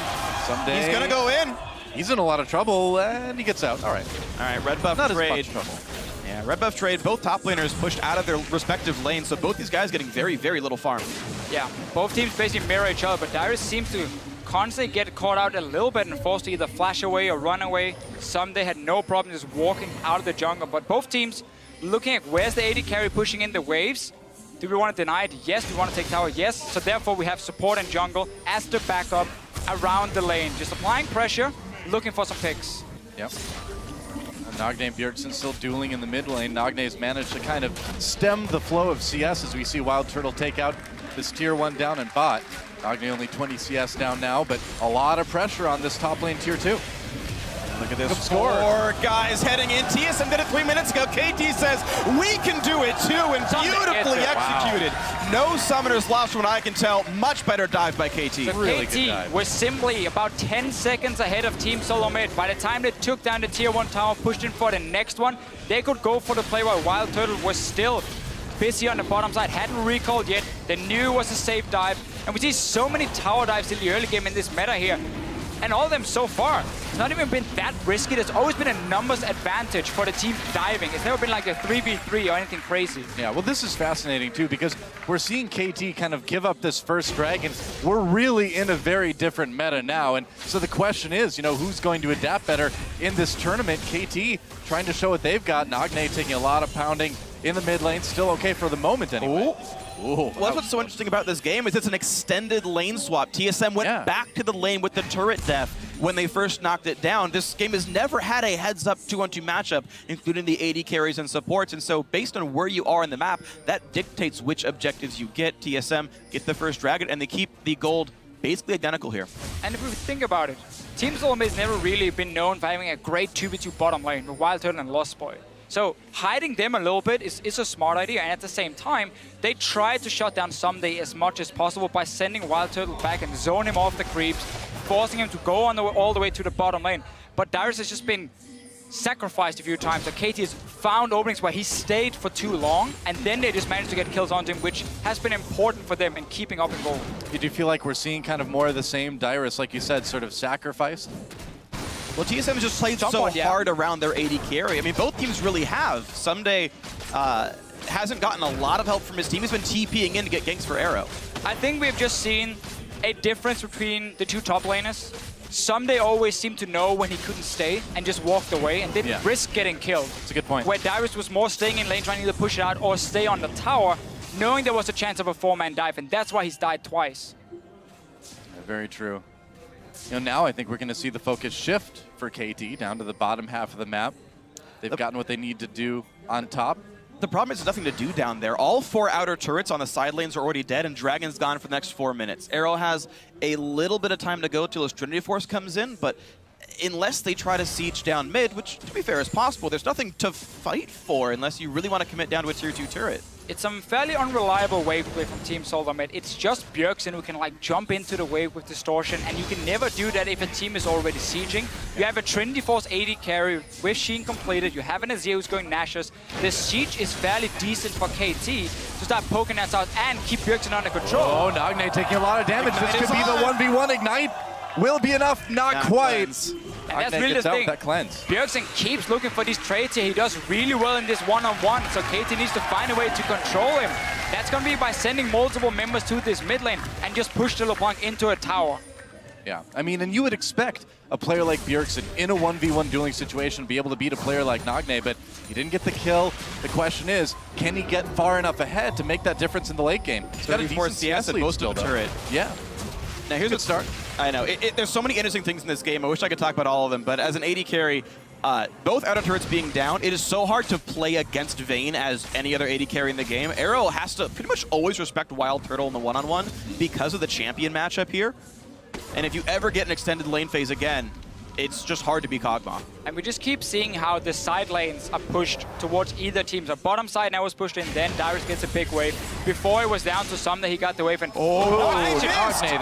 S13: Someday
S11: he's gonna go in.
S13: He's in a lot of trouble, and he gets out. All right,
S11: red buff
S13: Not
S11: trade.
S13: as much trouble.
S11: Yeah, red buff trade. Both top laners pushed out of their respective lanes, so both these guys getting very, very little farm.
S12: Yeah, both teams basically mirror each other, but Dyrus seems to constantly get caught out a little bit and forced to either flash away or run away. Someday had no problem just walking out of the jungle, but both teams looking at where's the AD carry pushing in the waves. Do we want to deny it? Yes. Do we want to take tower? Yes. So therefore we have support and jungle as the backup around the lane. Just applying pressure, looking for some picks.
S13: Yep. Nagne and Bjergsen still dueling in the mid lane. Nagne's managed to kind of stem the flow of CS as we see Wild Turtle take out this tier 1 down in bot. Nagne only 20 CS down now, but a lot of pressure on this top lane tier 2.
S11: Look at this. 4 guys heading in. TSM did it 3 minutes ago. KT says, we can do it too, and beautifully executed. Wow. No summoners lost from what I can tell. Much better dive by KT.
S12: So really KT was simply about 10 seconds ahead of Team Solo Mid. By the time they took down the tier 1 tower, pushed in for the next one, they could go for the play while Wild Turtle was still busy on the bottom side, hadn't recalled yet. They knew it was a safe dive. And we see so many tower dives in the early game in this meta here. And all of them so far, it's not even been that risky. There's always been a numbers advantage for the team diving. It's never been like a 3v3 or anything crazy.
S13: Yeah, well, this is fascinating too, because we're seeing KT kind of give up this first dragon. We're really in a very different meta now. And so the question is, you know, who's going to adapt better in this tournament? KT trying to show what they've got. Nagne taking a lot of pounding in the mid lane. Still okay for the moment anyway.
S11: Well, that's what's so interesting about this game is it's an extended lane swap. TSM went back to the lane with the turret def when they first knocked it down. This game has never had a heads-up 2-on-2 matchup, including the AD carries and supports. And so based on where you are in the map, that dictates which objectives you get. TSM get the first dragon, and they keep the gold basically identical here.
S12: And if we think about it, Team Solo Mid has never really been known for having a great 2v2 bottom lane with Wild Turtle and Lost Boy. So hiding them a little bit is a smart idea, and at the same time, they try to shut down Someday as much as possible by sending Wild Turtle back and zone him off the creeps, forcing him to go on all the way to the bottom lane. But Darius has just been sacrificed a few times. So KT has found openings where he stayed for too long, and then they just managed to get kills onto him, which has been important for them in keeping up in gold.
S13: Did you feel like we're seeing kind of more of the same? Darius, like you said, sort of sacrificed?
S11: Well, TSM has just played so hard around their AD carry. I mean, both teams really have. Someday hasn't gotten a lot of help from his team. He's been TPing in to get ganks for Arrow.
S12: I think we've just seen a difference between the two top laners. Someday always seemed to know when he couldn't stay and just walked away and didn't risk getting killed.
S13: That's a good point.
S12: Where Darius was more staying in lane, trying to either push it out or stay on the tower, knowing there was a chance of a 4-man dive, and that's why he's died twice.
S13: Yeah, very true. You know, now I think we're going to see the focus shift for KT down to the bottom half of the map. They've gotten what they need to do on top.
S11: The problem is there's nothing to do down there. All 4 outer turrets on the side lanes are already dead, and Dragon's gone for the next 4 minutes. Arrow has a little bit of time to go till his Trinity Force comes in, but unless they try to siege down mid, which, to be fair, is possible, there's nothing to fight for unless you really want to commit down to a tier 2 turret.
S12: It's some fairly unreliable wave play from Team Solo Mid. It's just Bjergsen who can like jump into the wave with distortion, and you can never do that if a team is already sieging. You have a Trinity Force AD carry with Sheen completed, you have an Azir who's going Nashus. The siege is fairly decent for KT to start poking us out and keep Bjergsen under control.
S13: Oh, Nagne taking a lot of damage. This could be the 1v1 Ignite. Will be enough, not quite.
S12: And that's really the thing. Bjergsen keeps looking for these trades here. He does really well in this one-on-one, so KT needs to find a way to control him. That's going to be by sending multiple members to this mid lane and just push the LeBlanc into a tower.
S13: Yeah, I mean, and you would expect a player like Bjergsen in a 1v1 dueling situation be able to beat a player like Nagne, but he didn't get the kill. The question is, can he get far enough ahead to make that difference in the late game? He's got a decent CS
S11: and most of the turret.
S13: Yeah.
S11: Now here's a start. I know. There's so many interesting things in this game. I wish I could talk about all of them, but as an AD carry, both outer turrets being down, it is so hard to play against Vayne as any other AD carry in the game. Arrow has to pretty much always respect Wild Turtle in the one-on-one because of the champion matchup here. And if you ever get an extended lane phase again, it's just hard to be Kog'Maw.
S12: And we just keep seeing how the side lanes are pushed towards either team. So bottom side now was pushed in, then Darius gets a big wave. Before it was down to some that he got the wave and...
S13: Nagne,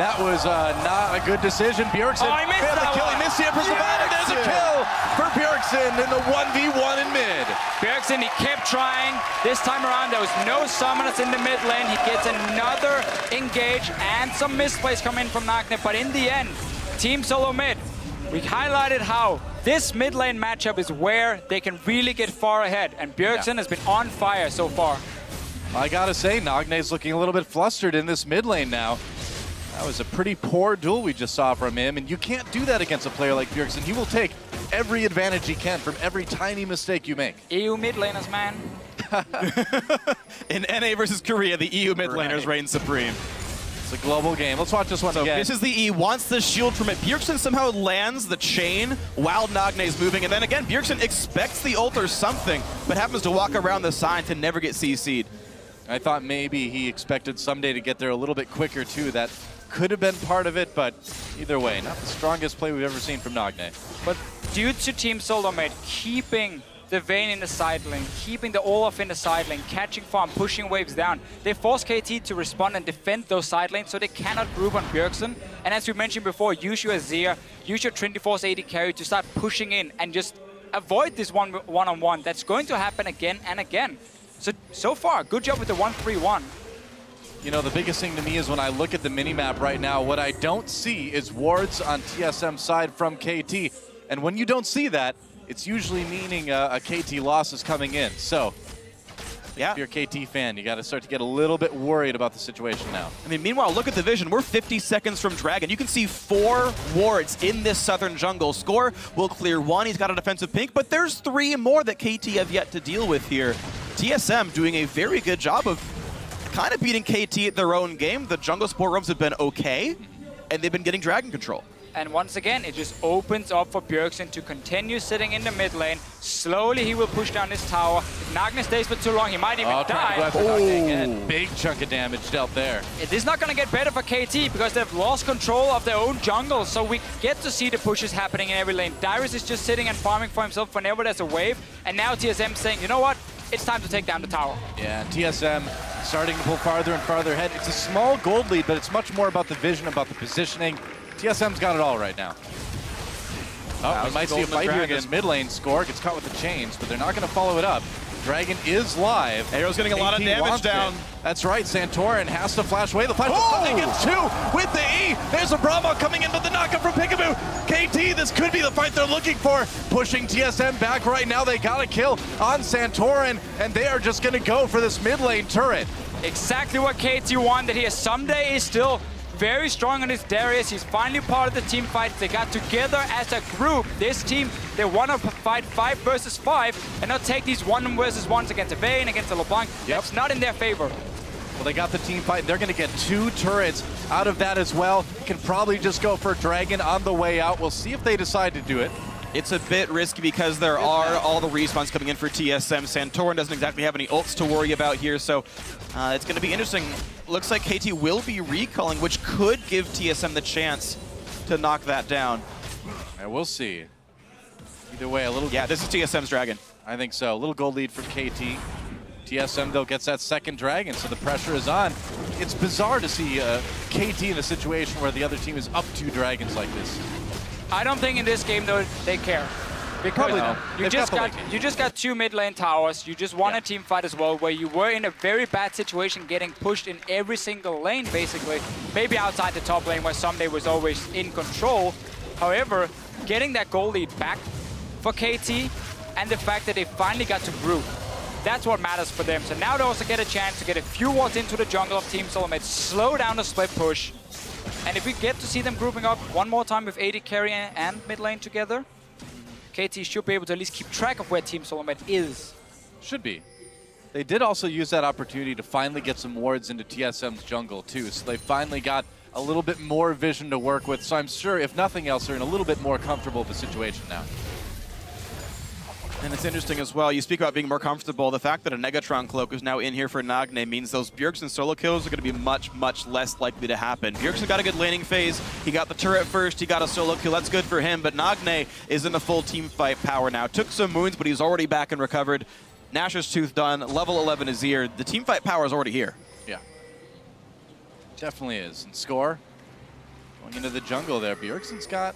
S13: that was not a good decision. Bjergsen
S12: I missed that
S13: kill. He missed the Empress Divider. There's a kill for Bjergsen in the 1v1 in mid.
S12: Bjergsen, he kept trying. This time around, there was no summoners in the mid lane. He gets another engage and some misplays come in from Nagne. But in the end, Team Solo Mid, we highlighted how this mid lane matchup is where they can really get far ahead, and Bjergsen has been on fire so far.
S13: I gotta say, Nagne's looking a little bit flustered in this mid lane now. That was a pretty poor duel we just saw from him, and you can't do that against a player like Bjergsen. He will take every advantage he can from every tiny mistake you make.
S12: EU mid laners, man.
S11: In NA versus Korea, the EU mid laners reign supreme.
S13: It's a global game. Let's watch this one again.
S11: This is the E, wants the shield from it. Bjergsen somehow lands the chain while Nagne's moving, and then again, Bjergsen expects the ult or something, but happens to walk around the side to never get CC'd.
S13: I thought maybe he expected someday to get there a little bit quicker too. That could have been part of it, but either way, not the strongest play we've ever seen from Nagne.
S12: But due to Team Solomate keeping the Vayne in the side lane, keeping the Olaf in the side lane, catching farm, pushing waves down, they force KT to respond and defend those side lanes so they cannot group on Bjergsen. And as we mentioned before, use your Azir, use your Trinity Force AD carry to start pushing in and just avoid this one-on-one. That's going to happen again and again. So far, good job with the 1-3-1.
S13: You know, the biggest thing to me is when I look at the minimap right now, what I don't see is wards on TSM's side from KT. And when you don't see that, it's usually meaning a KT loss is coming in. So, yeah, if you're a KT fan, you got to start to get a little bit worried about the situation now.
S11: I mean, meanwhile, look at the vision. We're 50 seconds from Dragon. You can see 4 wards in this southern jungle. Score will clear 1. He's got a defensive pink, but there's 3 more that KT have yet to deal with here. TSM doing a very good job of kind of beating KT at their own game. The jungle support roams have been okay, and they've been getting Dragon control.
S12: And once again, it just opens up for Bjergsen to continue sitting in the mid lane. Slowly, he will push down this tower. If Nagne stays for too long, he might even die.
S13: Big chunk of damage dealt there.
S12: It is not going to get better for KT because they've lost control of their own jungle. So we get to see the pushes happening in every lane. Dyrus is just sitting and farming for himself whenever there's a wave. And now TSM saying, you know what? It's time to take down the tower.
S13: Yeah, TSM starting to pull farther and farther ahead. It's a small gold lead, but it's much more about the vision, about the positioning. TSM's got it all right now. Oh, we might see a fight here in this mid lane. Score gets caught with the chains, but they're not going to follow it up. Dragon is live.
S11: Arrow's getting a lot of damage down.
S13: That's right, Santorin has to flash away. The flash gets 2 with the E. There's a Brahma coming in, but the knockup from Peekaboo. KT, this could be the fight they're looking for. Pushing TSM back right now. They got a kill on Santorin, and they are just going to go for this mid lane turret.
S12: Exactly what KT wanted here. Someday is still very strong on his Darius. He's finally part of the team fight. They got together as a group. This team, they want to fight 5 versus 5 and not take these 1 versus 1s against a Vayne, against a LeBlanc. That's not in their favor.
S13: Well, they got the team fight. They're going to get 2 turrets out of that as well. Can probably just go for Dragon on the way out. We'll see if they decide to do it.
S11: It's a bit risky because there are all the respawns coming in for TSM. Santorin doesn't exactly have any ults to worry about here, so it's going to be interesting. Looks like KT will be recalling, which could give TSM the chance to knock that down.
S13: And we'll see. Either way, a little...
S11: Yeah, this is TSM's Dragon.
S13: I think so. A little gold lead from KT. TSM, though, gets that second Dragon, so the pressure is on. It's bizarre to see KT in a situation where the other team is up 2 Dragons like this.
S12: I don't think in this game, though, they care. Because you just got 2 mid lane towers. You just won a team fight as well, where you were in a very bad situation, getting pushed in every single lane, basically. Maybe outside the top lane, where Someday was always in control. However, getting that goal lead back for KT, and the fact that they finally got to group, that's what matters for them. So now they also get a chance to get a few wards into the jungle of Team Solomate, slow down the split push. And if we get to see them grouping up one more time with AD carry and mid lane together, KT should be able to at least keep track of where Team Solomate is.
S13: Should be. They did also use that opportunity to finally get some wards into TSM's jungle too, so they finally got a little bit more vision to work with, so I'm sure, if nothing else, they're in a little bit more comfortable of a situation now.
S11: And it's interesting as well, you speak about being more comfortable. The fact that a Negatron Cloak is now in here for Nagne means those Bjergsen solo kills are going to be much, much less likely to happen. Bjergsen got a good laning phase. He got the turret first. He got a solo kill. That's good for him. But Nagne is in a full team fight power now. Took some wounds, but he's already back and recovered. Nashor's Tooth done. Level 11 is here. The team fight power is already here.
S13: Yeah. Definitely is. And Score going into the jungle there. Bjergsen's got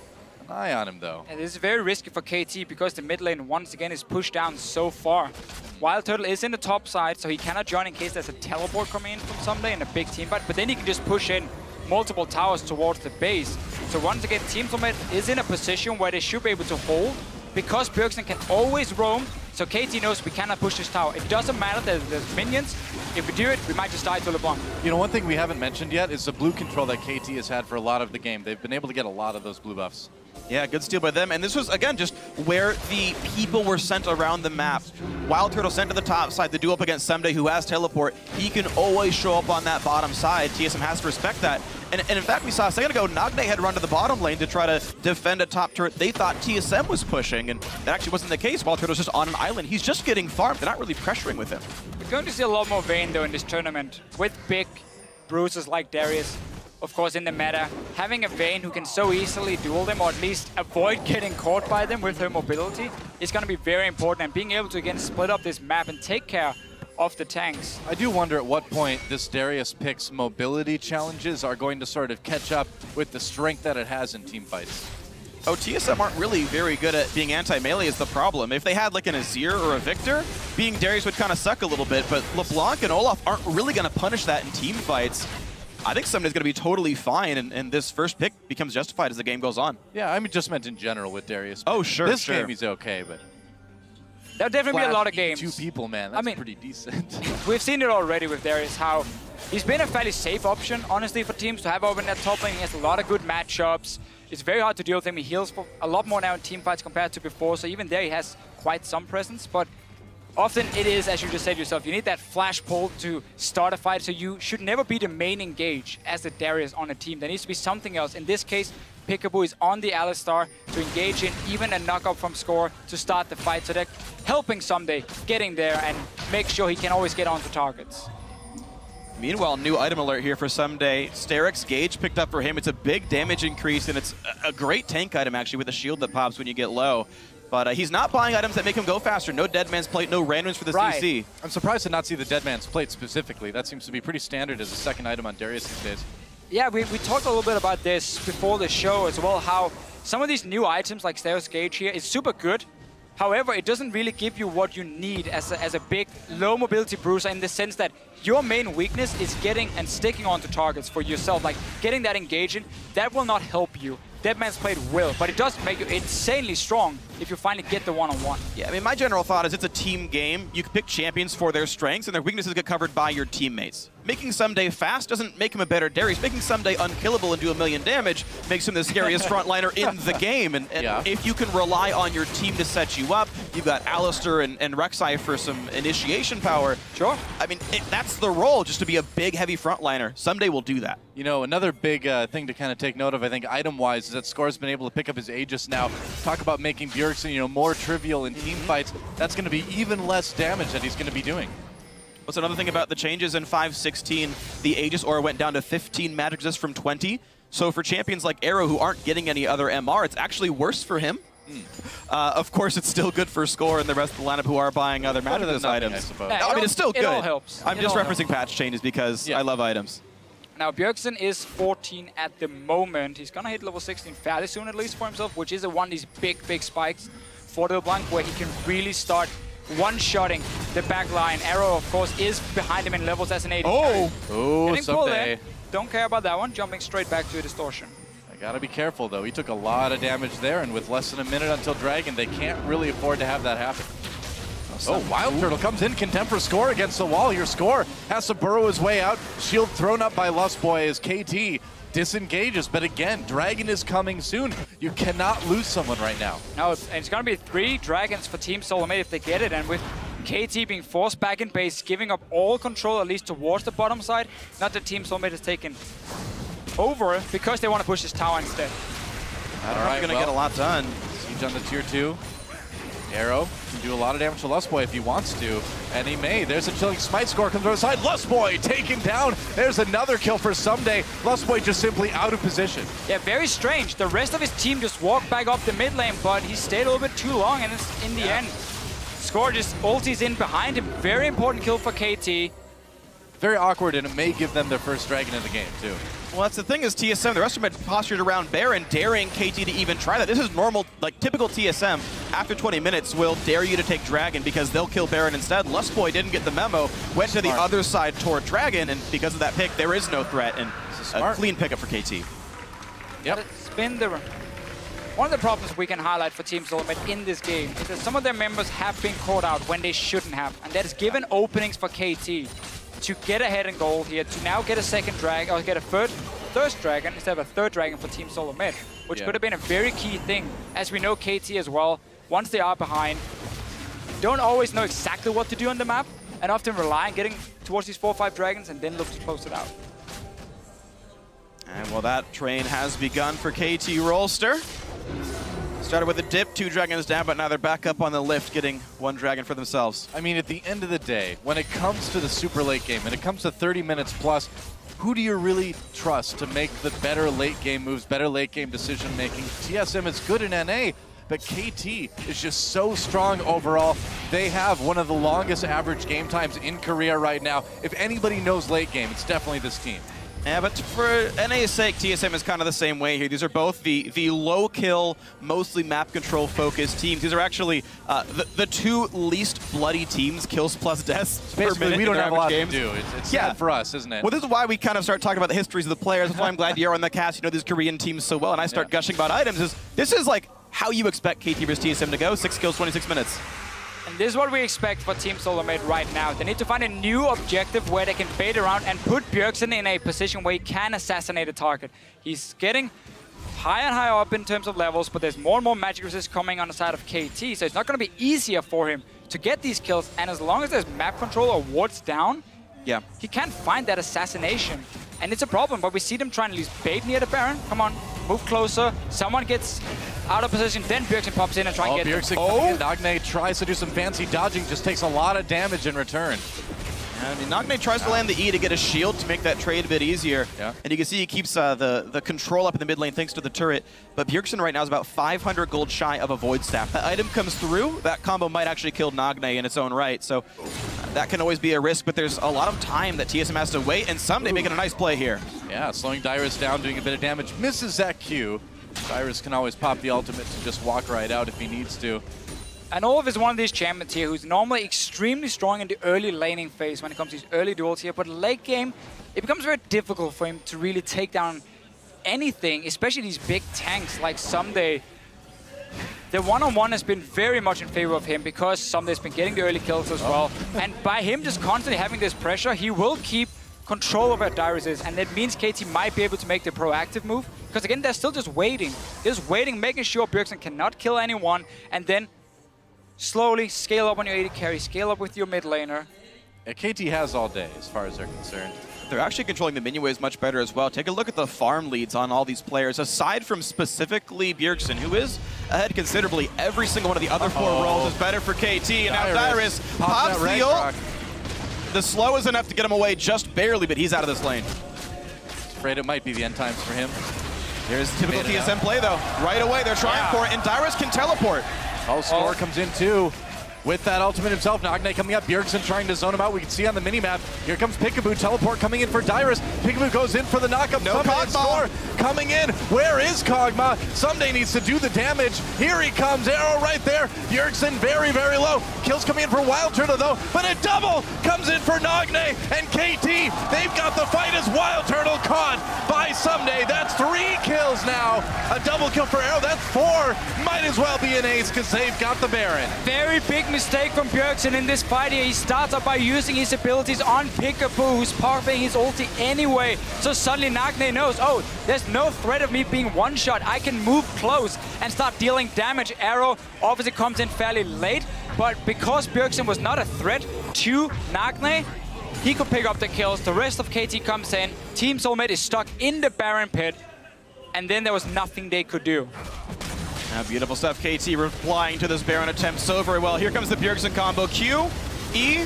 S13: an eye on him, though.
S12: And this is very risky for KT because the mid lane once again is pushed down so far. Wild Turtle is in the top side, so he cannot join in case there's a teleport coming in from Someday in a big team fight, but then he can just push in multiple towers towards the base. So once again, Team Solomate is in a position where they should be able to hold because Bjergsen can always roam, so KT knows we cannot push this tower. It doesn't matter that there's minions. If we do it, we might just die to LeBlanc.
S13: You know, one thing we haven't mentioned yet is the blue control that KT has had for a lot of the game. They've been able to get a lot of those blue buffs.
S11: Yeah, good steal by them. And this was, again, just where the people were sent around the map. Wild Turtle sent to the top side, the duel up against Someday, who has teleport. He can always show up on that bottom side. TSM has to respect that. And in fact, we saw a second ago, Nagne had run to the bottom lane to try to defend a top turret they thought TSM was pushing, and that actually wasn't the case. Wild Turtle's just on an island. He's just getting farmed. They're not really pressuring with him.
S12: We're going to see a lot more Vayne, though, in this tournament. With big bruisers like Darius, of course, in the meta, having a Vayne who can so easily duel them, or at least avoid getting caught by them with her mobility, is going to be very important. And being able to, again, split up this map and take care of the tanks.
S13: I do wonder at what point this Darius pick's mobility challenges are going to sort of catch up with the strength that it has in team fights.
S11: Oh, TSM aren't really very good at being anti-melee is the problem. If they had like an Azir or a Victor, being Darius would kind of suck a little bit, but LeBlanc and Olaf aren't really going to punish that in team fights. I think Summon's going to be totally fine, and this first pick becomes justified as the game goes on.
S13: Yeah, I mean, just meant in general with Darius.
S11: Oh, sure,
S13: This
S11: sure.
S13: game he's okay, but...
S12: There'll definitely be a lot of games.
S13: 2 people, man. That's pretty decent.
S12: We've seen it already with Darius, how he's been a fairly safe option, honestly, for teams to have over in that top lane. He has a lot of good matchups. It's very hard to deal with him. He heals for a lot more now in team fights compared to before, so even there he has quite some presence. But often it is, as you just said yourself, you need that flash pull to start a fight, so you should never be the main engage as the Darius on a team. There needs to be something else. In this case, Peekaboo is on the Alistar to engage in even a knockup from score to start the fight. So they're helping Someday getting there and make sure he can always get onto targets.
S11: Meanwhile, new item alert here for Someday. Sterix Gauge picked up for him. It's a big damage increase, and it's a great tank item, actually, with a shield that pops when you get low. But he's not buying items that make him go faster. No Dead Man's Plate, no randoms for the CC.
S13: I'm surprised to not see the Dead Man's Plate specifically. That seems to be pretty standard as a second item on Darius these days.
S12: Yeah, we talked a little bit about this before the show as well, how some of these new items like Sterix Gauge here is super good. However, it doesn't really give you what you need as a big, low mobility bruiser, in the sense that your main weakness is getting and sticking onto targets for yourself. Like, getting that engaging, that will not help you. Dead Man's Plate will, but it does make you insanely strong if you finally get the one-on-one.
S11: Yeah, I mean, my general thought is it's a team game. You can pick champions for their strengths, and their weaknesses get covered by your teammates. Making Someday fast doesn't make him a better Darius. Making Someday unkillable and do 1,000,000 damage makes him the scariest frontliner in the game. And if you can rely on your team to set you up, you've got Alistar and Rek'Sai for some initiation power.
S12: Sure.
S11: I mean, that's the role, just to be a big, heavy frontliner. Someday will do that.
S13: You know, another big thing to kind of take note of, I think, item-wise, is that Score's been able to pick up his Aegis now. Talk about making Bjergsen, you know, more trivial in team fights. That's going to be even less damage that he's going to be doing.
S11: What's another thing about the changes in 5.16? The Aegis Aura went down to 15 magic resist from 20. So for champions like Arrow, who aren't getting any other MR, it's actually worse for him. Of course, it's still good for Score and the rest of the lineup who are buying other magic resist items.
S13: I suppose.
S11: I mean, it's still good.
S12: It all helps.
S11: I'm just referencing patch changes because I love items.
S12: Now, Bjergsen is 14 at the moment. He's going to hit level 16 fairly soon, at least for himself, which is one of these big, big spikes for the LeBlanc, where he can really start one-shotting the back line. Arrow, of course, is behind him in levels as an AD.
S13: Oh,
S12: Someday. Don't care about that one. Jumping straight back to a distortion.
S13: I gotta be careful, though. He took a lot of damage there, and with less than a minute until Dragon, they can't really afford to have that happen. Oh, Wild Turtle comes in, contempt for Score against the wall. Your Score has to burrow his way out. Shield thrown up by Lustboy as KT disengages. But again, Dragon is coming soon. You cannot lose someone right now.
S12: No, it's going to be 3 Dragons for Team Soulmate if they get it. And with KT being forced back in base, giving up all control, at least towards the bottom side, not that Team Soulmate has taken over because they want to push this tower instead.
S11: All right, going to get a lot done.
S13: Siege on the tier 2. Arrow can do a lot of damage to Lustboy if he wants to, and he may. There's a chilling smite. Score comes over the side. Lustboy taken down. There's another kill for Someday. Lustboy just simply out of position.
S12: Yeah, very strange. The rest of his team just walked back up the mid lane, but he stayed a little bit too long, and it's in the end. Score just ulties in behind him. Very important kill for KT.
S13: Very awkward, and it may give them their first Dragon in the game, too.
S11: Well, that's the thing is TSM, the rest of them had postured around Baron, daring KT to even try that. This is normal, like typical TSM. After 20 minutes, will dare you to take Dragon because they'll kill Baron instead. Lustboy didn't get the memo, went to the other side toward Dragon, and because of that pick, there is no threat, and a clean pickup for KT.
S12: Yep. It's been one of the problems we can highlight for Team Soulmate in this game is that some of their members have been caught out when they shouldn't have, and that has given openings for KT to get ahead in gold here, to now get a second drag, or get a third first dragon instead of a third dragon for Team Solo Mid, which could have been a very key thing. As we know, KT as well, once they are behind, don't always know exactly what to do on the map, and often rely on getting towards these 4 or 5 dragons and then look to close it out.
S11: And well, that train has begun for KT Rolster. Started with a dip, 2 dragons down, but now they're back up on the lift, getting 1 dragon for themselves.
S13: I mean, at the end of the day, when it comes to the super late game, and it comes to 30 minutes plus, who do you really trust to make the better late game moves, better late game decision making? TSM is good in NA, but KT is just so strong overall. They have one of the longest average game times in Korea right now. If anybody knows late game, it's definitely this team.
S11: Yeah, but for NA's sake, TSM is kind of the same way here. These are both the low kill, mostly map control focused teams. These are actually the 2 least bloody teams, kills plus deaths per minute.
S13: We don't have a lot
S11: games.
S13: to do. It's sad for us, isn't it?
S11: Well, this is why we kind of start talking about the histories of the players. That's why I'm glad you're on the cast. You know these Korean teams so well, and I start gushing about items. This is like how you expect KT versus TSM to go. 6 kills, 26 minutes.
S12: And this is what we expect for Team Solo Mid right now. They need to find a new objective where they can bait around and put Bjergsen in a position where he can assassinate a target. He's getting higher and higher up in terms of levels, but there's more and more magic resist coming on the side of KT, so it's not going to be easier for him to get these kills. And as long as there's map control or wards down, he can't find that assassination. And it's a problem, but we see them trying to at least bait near the Baron. Come on, move closer. Someone gets out of position, then Bjergsen pops in and tries to get
S13: Bjergsen Nagne tries to do some fancy dodging, just takes a lot of damage in return.
S11: I mean, Nagne tries to land the E to get a shield to make that trade a bit easier. And you can see he keeps the control up in the mid lane thanks to the turret. But Bjergsen right now is about 500 gold shy of a Void Staff. That item comes through, that combo might actually kill Nagne in its own right. So that can always be a risk, but there's a lot of time that TSM has to wait, and Someday making a nice play here.
S13: Yeah, slowing Dyrus down, doing a bit of damage. Misses that Q. Dyrus can always pop the ultimate to just walk right out if he needs to.
S12: And Olaf is one of these champions here who's normally extremely strong in the early laning phase when it comes to these early duels here, but late game, it becomes very difficult for him to really take down anything, especially these big tanks like Someday. The one-on-one has been very much in favor of him because Someday's been getting the early kills as well. And by him just constantly having this pressure, he will keep control over Dyrus is, and that means KT might be able to make the proactive move. Because again, they're still just waiting. They're just waiting, making sure Bjergsen cannot kill anyone, and then slowly scale up on your AD carry, scale up with your mid laner.
S13: Yeah, KT has all day as far as they're concerned.
S11: They're actually controlling the minion waves much better as well. Take a look at the farm leads on all these players, aside from specifically Bjergsen, who is ahead considerably. Every single one of the other 4 roles is better for KT, and now Dyrus pops the ult. The slow is enough to get him away just barely, but he's out of this lane.
S13: Afraid it might be the end times for him.
S11: Here's typical TSM play, though. Right away, they're trying for it, and Dyrus can teleport.
S13: Score comes in, too. With that ultimate himself, Nagne coming up, Bjergsen trying to zone him out. We can see on the minimap. Here comes Peekaboo, teleport coming in for Dyrus. Peekaboo goes in for the knockup.
S11: No Kog'Maw
S13: coming in. Where is Kog'Maw? Someday needs to do the damage. Here he comes, arrow right there. Bjergsen very, very low. Kills coming in for Wild Turtle though, but a double comes in for Nagne and KT. They've got the fight as Wild Turtle caught by Someday. That's 3 kills now. A double kill for Arrow, that's 4. Might as well be an ace because they've got the Baron.
S12: Very big mistake from Bjergsen in this fight here. He starts up by using his abilities on Peekaboo, who's popping his ulti anyway. So suddenly Nagne knows, oh, there's no threat of me being one-shot. I can move close and start dealing damage. Arrow obviously comes in fairly late, but because Bjergsen was not a threat to Nagne, he could pick up the kills. The rest of KT comes in. Team Soulmate is stuck in the Baron pit, and then there was nothing they could do.
S11: Beautiful stuff. KT replying to this Baron attempt so very well. Here comes the Bjergsen combo. Q, E,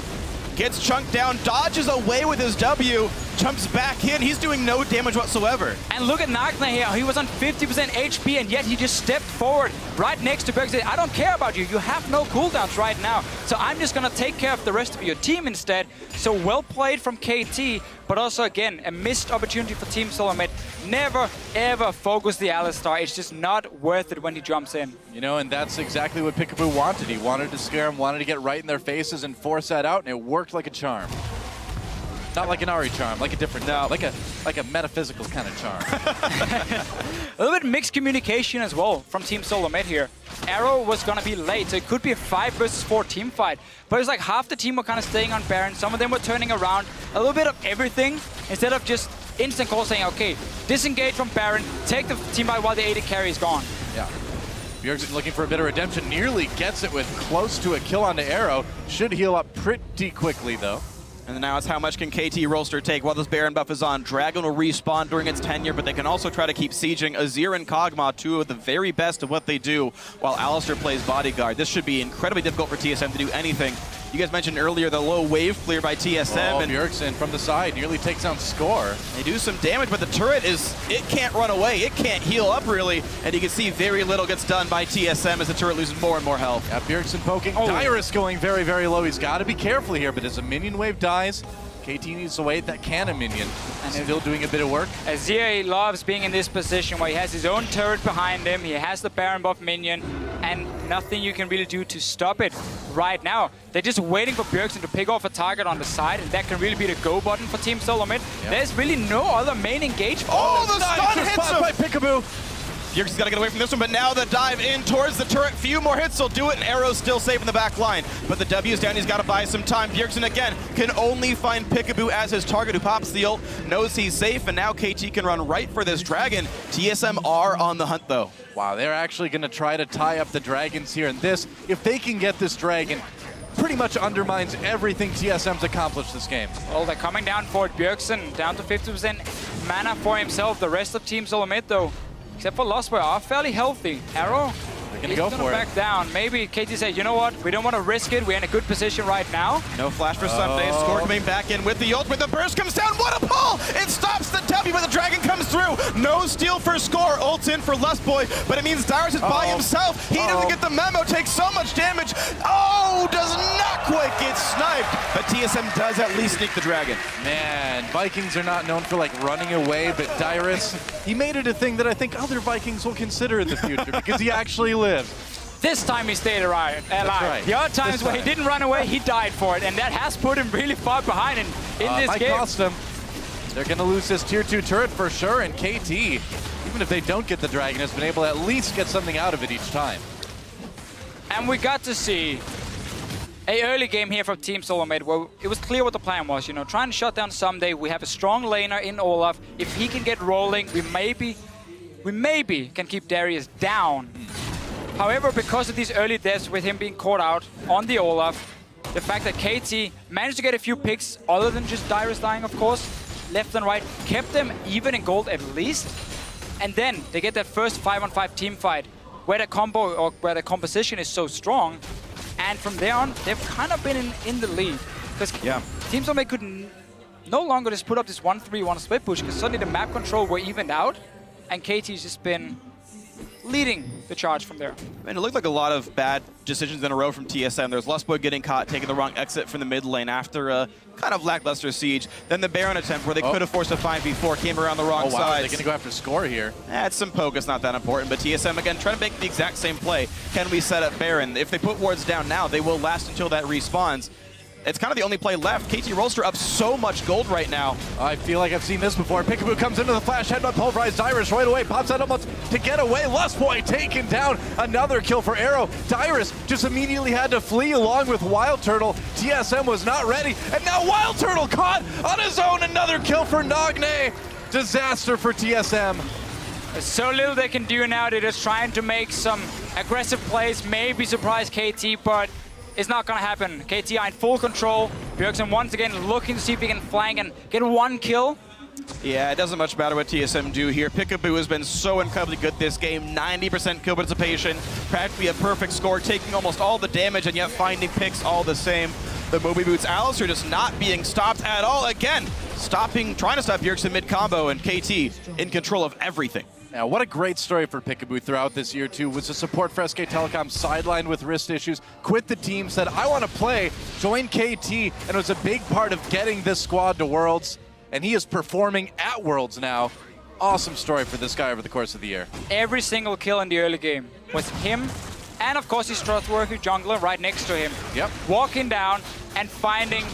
S11: gets chunked down, dodges away with his W, jumps back in. He's doing no damage whatsoever.
S12: And look at Nagne here. He was on 50% HP, and yet he just stepped forward right next to Bjergsen. I don't care about you. You have no cooldowns right now. So I'm just going to take care of the rest of your team instead. So well played from KT, but also, again, a missed opportunity for Team Soulmate. Never, ever focus the Alistar. It's just not worth it when he jumps in.
S13: You know, and that's exactly what Peekaboo wanted. He wanted to scare him, wanted to get right in their faces and force that out, and it worked like a charm. Not like an Ari charm, like a different, like a metaphysical kind of charm.
S12: A little bit mixed communication as well from Team Soulmate here. Arrow was gonna be late, so it could be a 5 versus 4 team fight. But it's like half the team were kind of staying on Baron, some of them were turning around, a little bit of everything, instead of just instant call saying, okay, disengage from Baron, take the team fight while the AD carry is gone.
S13: Yeah. Bjergsen looking for a bit of redemption, nearly gets it with close to a kill onto Arrow. Should heal up pretty quickly, though.
S11: And now it's how much can KT Rolster take while this Baron buff is on. Dragon will respawn during its tenure, but they can also try to keep sieging. Azir and Kog'Maw, two of the very best of what they do, while Alistar plays bodyguard. This should be incredibly difficult for TSM to do anything. You guys mentioned earlier the low wave clear by TSM.
S13: Oh,
S11: and
S13: Bjergsen from the side nearly takes down Score.
S11: They do some damage, but the turret it can't run away. It can't heal up, really. And you can see very little gets done by TSM as the turret loses more and more health.
S13: Yeah, Bjergsen poking. Dyrus going very, very low. He's got to be careful here, but as a minion wave dies, KT needs to wait that cannon minion. And still doing a bit of work.
S12: Azir loves being in this position where he has his own turret behind him, he has the Baron buff minion, and nothing you can really do to stop it right now. They're just waiting for Bjergsen to pick off a target on the side, and that can really be the go button for Team Solo Mid. Yep. There's really no other main engagement.
S11: Oh, the stun hits him!
S13: By Peekaboo.
S11: Bjergsen's got to get away from this one, but now the dive in towards the turret. Few more hits will do it, and Arrow's still safe in the back line. But the W's down, he's got to buy some time. Bjergsen, again, can only find Peekaboo as his target, who pops the ult, knows he's safe, and now KT can run right for this Dragon. TSM are on the hunt, though.
S13: Wow, they're actually going to try to tie up the Dragons here, and this, if they can get this Dragon, pretty much undermines everything TSM's accomplished this game.
S12: Well, they're coming down for it. Bjergsen down to 50% mana for himself. The rest of Team Solo Mid, though, except for Lost Boy, are fairly healthy. Arrow,
S13: he's gonna go for
S12: back down. Maybe KT said, you know what, we don't want to risk it. We're in a good position right now.
S11: No flash for Sunday. Score coming back in with the ult, but the burst comes down. What a pull! It stops the W, but the Dragon comes through. No steal for Score. Ult's in for Lust Boy, but it means Dyrus is by himself. He doesn't get the memo, takes so much damage. Oh, does not quite get sniped, but TSM does at least sneak the Dragon.
S13: Man, Vikings are not known for like running away, but Dyrus, he made it a thing that I think other Vikings will consider in the future because he actually lived.
S12: This time he stayed alive.
S13: Right.
S12: The other times where he didn't run away, he died for it, and that has put him really far behind in this
S13: might
S12: game.
S13: Cost them. They're going to lose this tier 2 turret for sure, and KT, even if they don't get the Dragon, has been able to at least get something out of it each time.
S12: And we got to see an early game here from Team Solo Mid where it was clear what the plan was, you know, trying to shut down Someday. We have a strong laner in Olaf. If he can get rolling, we maybe can keep Darius down. However, because of these early deaths with him being caught out on the Olaf, the fact that KT managed to get a few picks, other than just Dyrus dying, of course, left and right, kept them even in gold at least. And then they get that first 5-on-5 team fight where the combo or where the composition is so strong. And from there on, they've kind of been in the lead. Because Team Solo Mid could no longer just put up this 1-3-1 split push because suddenly the map control were evened out. And KT's just been leading the charge from there.
S11: And it looked like a lot of bad decisions in a row from TSM. There's Lustboy getting caught, taking the wrong exit from the mid lane after a kind of lackluster siege. Then the Baron attempt where they could have forced a 5v4, came around the wrong side.
S13: They're going to go after Score here.
S11: It's some poke, it's not that important, but TSM again trying to make the exact same play. Can we set up Baron? If they put wards down now, they will last until that respawns. It's kind of the only play left. KT Rolster up so much gold right now.
S13: I feel like I've seen this before. Peekaboo comes into the flash, headbutt pulverized Dyrus right away, pops out almost to get away. Lustboy taken down. Another kill for Arrow. Dyrus just immediately had to flee along with Wild Turtle. TSM was not ready, and now Wild Turtle caught on his own. Another kill for Nagne. Disaster for TSM.
S12: There's so little they can do now. They're just trying to make some aggressive plays, maybe surprise KT, but it's not going to happen. KT are in full control. Bjergsen once again looking to see if he can flank and get one kill.
S11: Yeah, it doesn't much matter what TSM do here. Peekaboo has been so incredibly good this game. 90% kill participation, practically a perfect score, taking almost all the damage and yet finding picks all the same. The Moby Boots Alistar just not being stopped at all. Again, trying to stop Bjergsen mid-combo, and KT in control of everything.
S13: Now, what a great story for Peekaboo throughout this year, too, was to support for SK Telecom, sidelined with wrist issues, quit the team, said, I want to play, join KT, and was a big part of getting this squad to Worlds, and he is performing at Worlds now. Awesome story for this guy over the course of the year.
S12: Every single kill in the early game was him, and of course his trustworthy jungler right next to him.
S13: Yep.
S12: Walking down and finding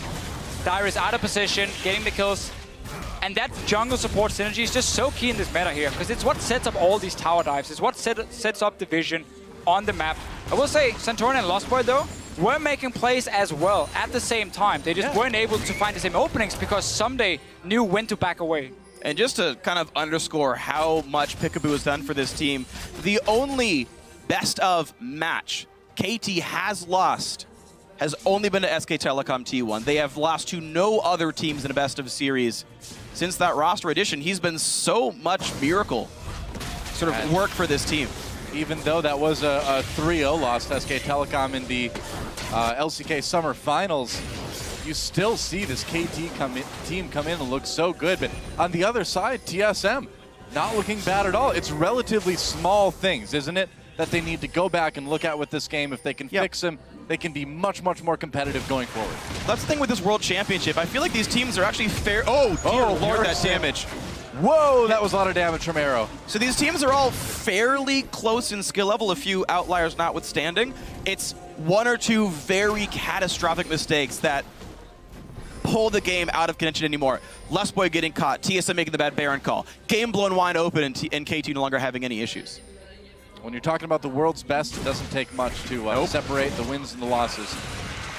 S12: Dyrus out of position, getting the kills. And that jungle support synergy is just so key in this meta here, because it's what sets up all these tower dives. It's what sets up the vision on the map. I will say, Santorin and Lost Boy, though, were making plays as well at the same time. They just weren't able to find the same openings because Someday knew when to back away.
S11: And just to kind of underscore how much Peekaboo has done for this team, the only best of match KT has lost has only been to SK Telecom T1. They have lost to no other teams in a best of series. Since that roster addition, he's been so much miracle sort of work for this team.
S13: Even though that was a 3-0 loss to SK Telecom in the LCK Summer Finals, you still see this KT team come in and look so good. But on the other side, TSM not looking bad at all. It's relatively small things, isn't it, that they need to go back and look at with this game. If they can fix them, they can be much, much more competitive going forward.
S11: That's the thing with this World Championship. I feel like these teams are actually fair. Oh, dear Lord, that damage.
S13: Whoa, that was a lot of damage from Arrow.
S11: So these teams are all fairly close in skill level, a few outliers notwithstanding. It's one or two very catastrophic mistakes that pull the game out of contention anymore. Lustboy getting caught, TSM making the bad Baron call, game blown wide open, and KT no longer having any issues.
S13: When you're talking about the world's best, it doesn't take much to separate the wins and the losses.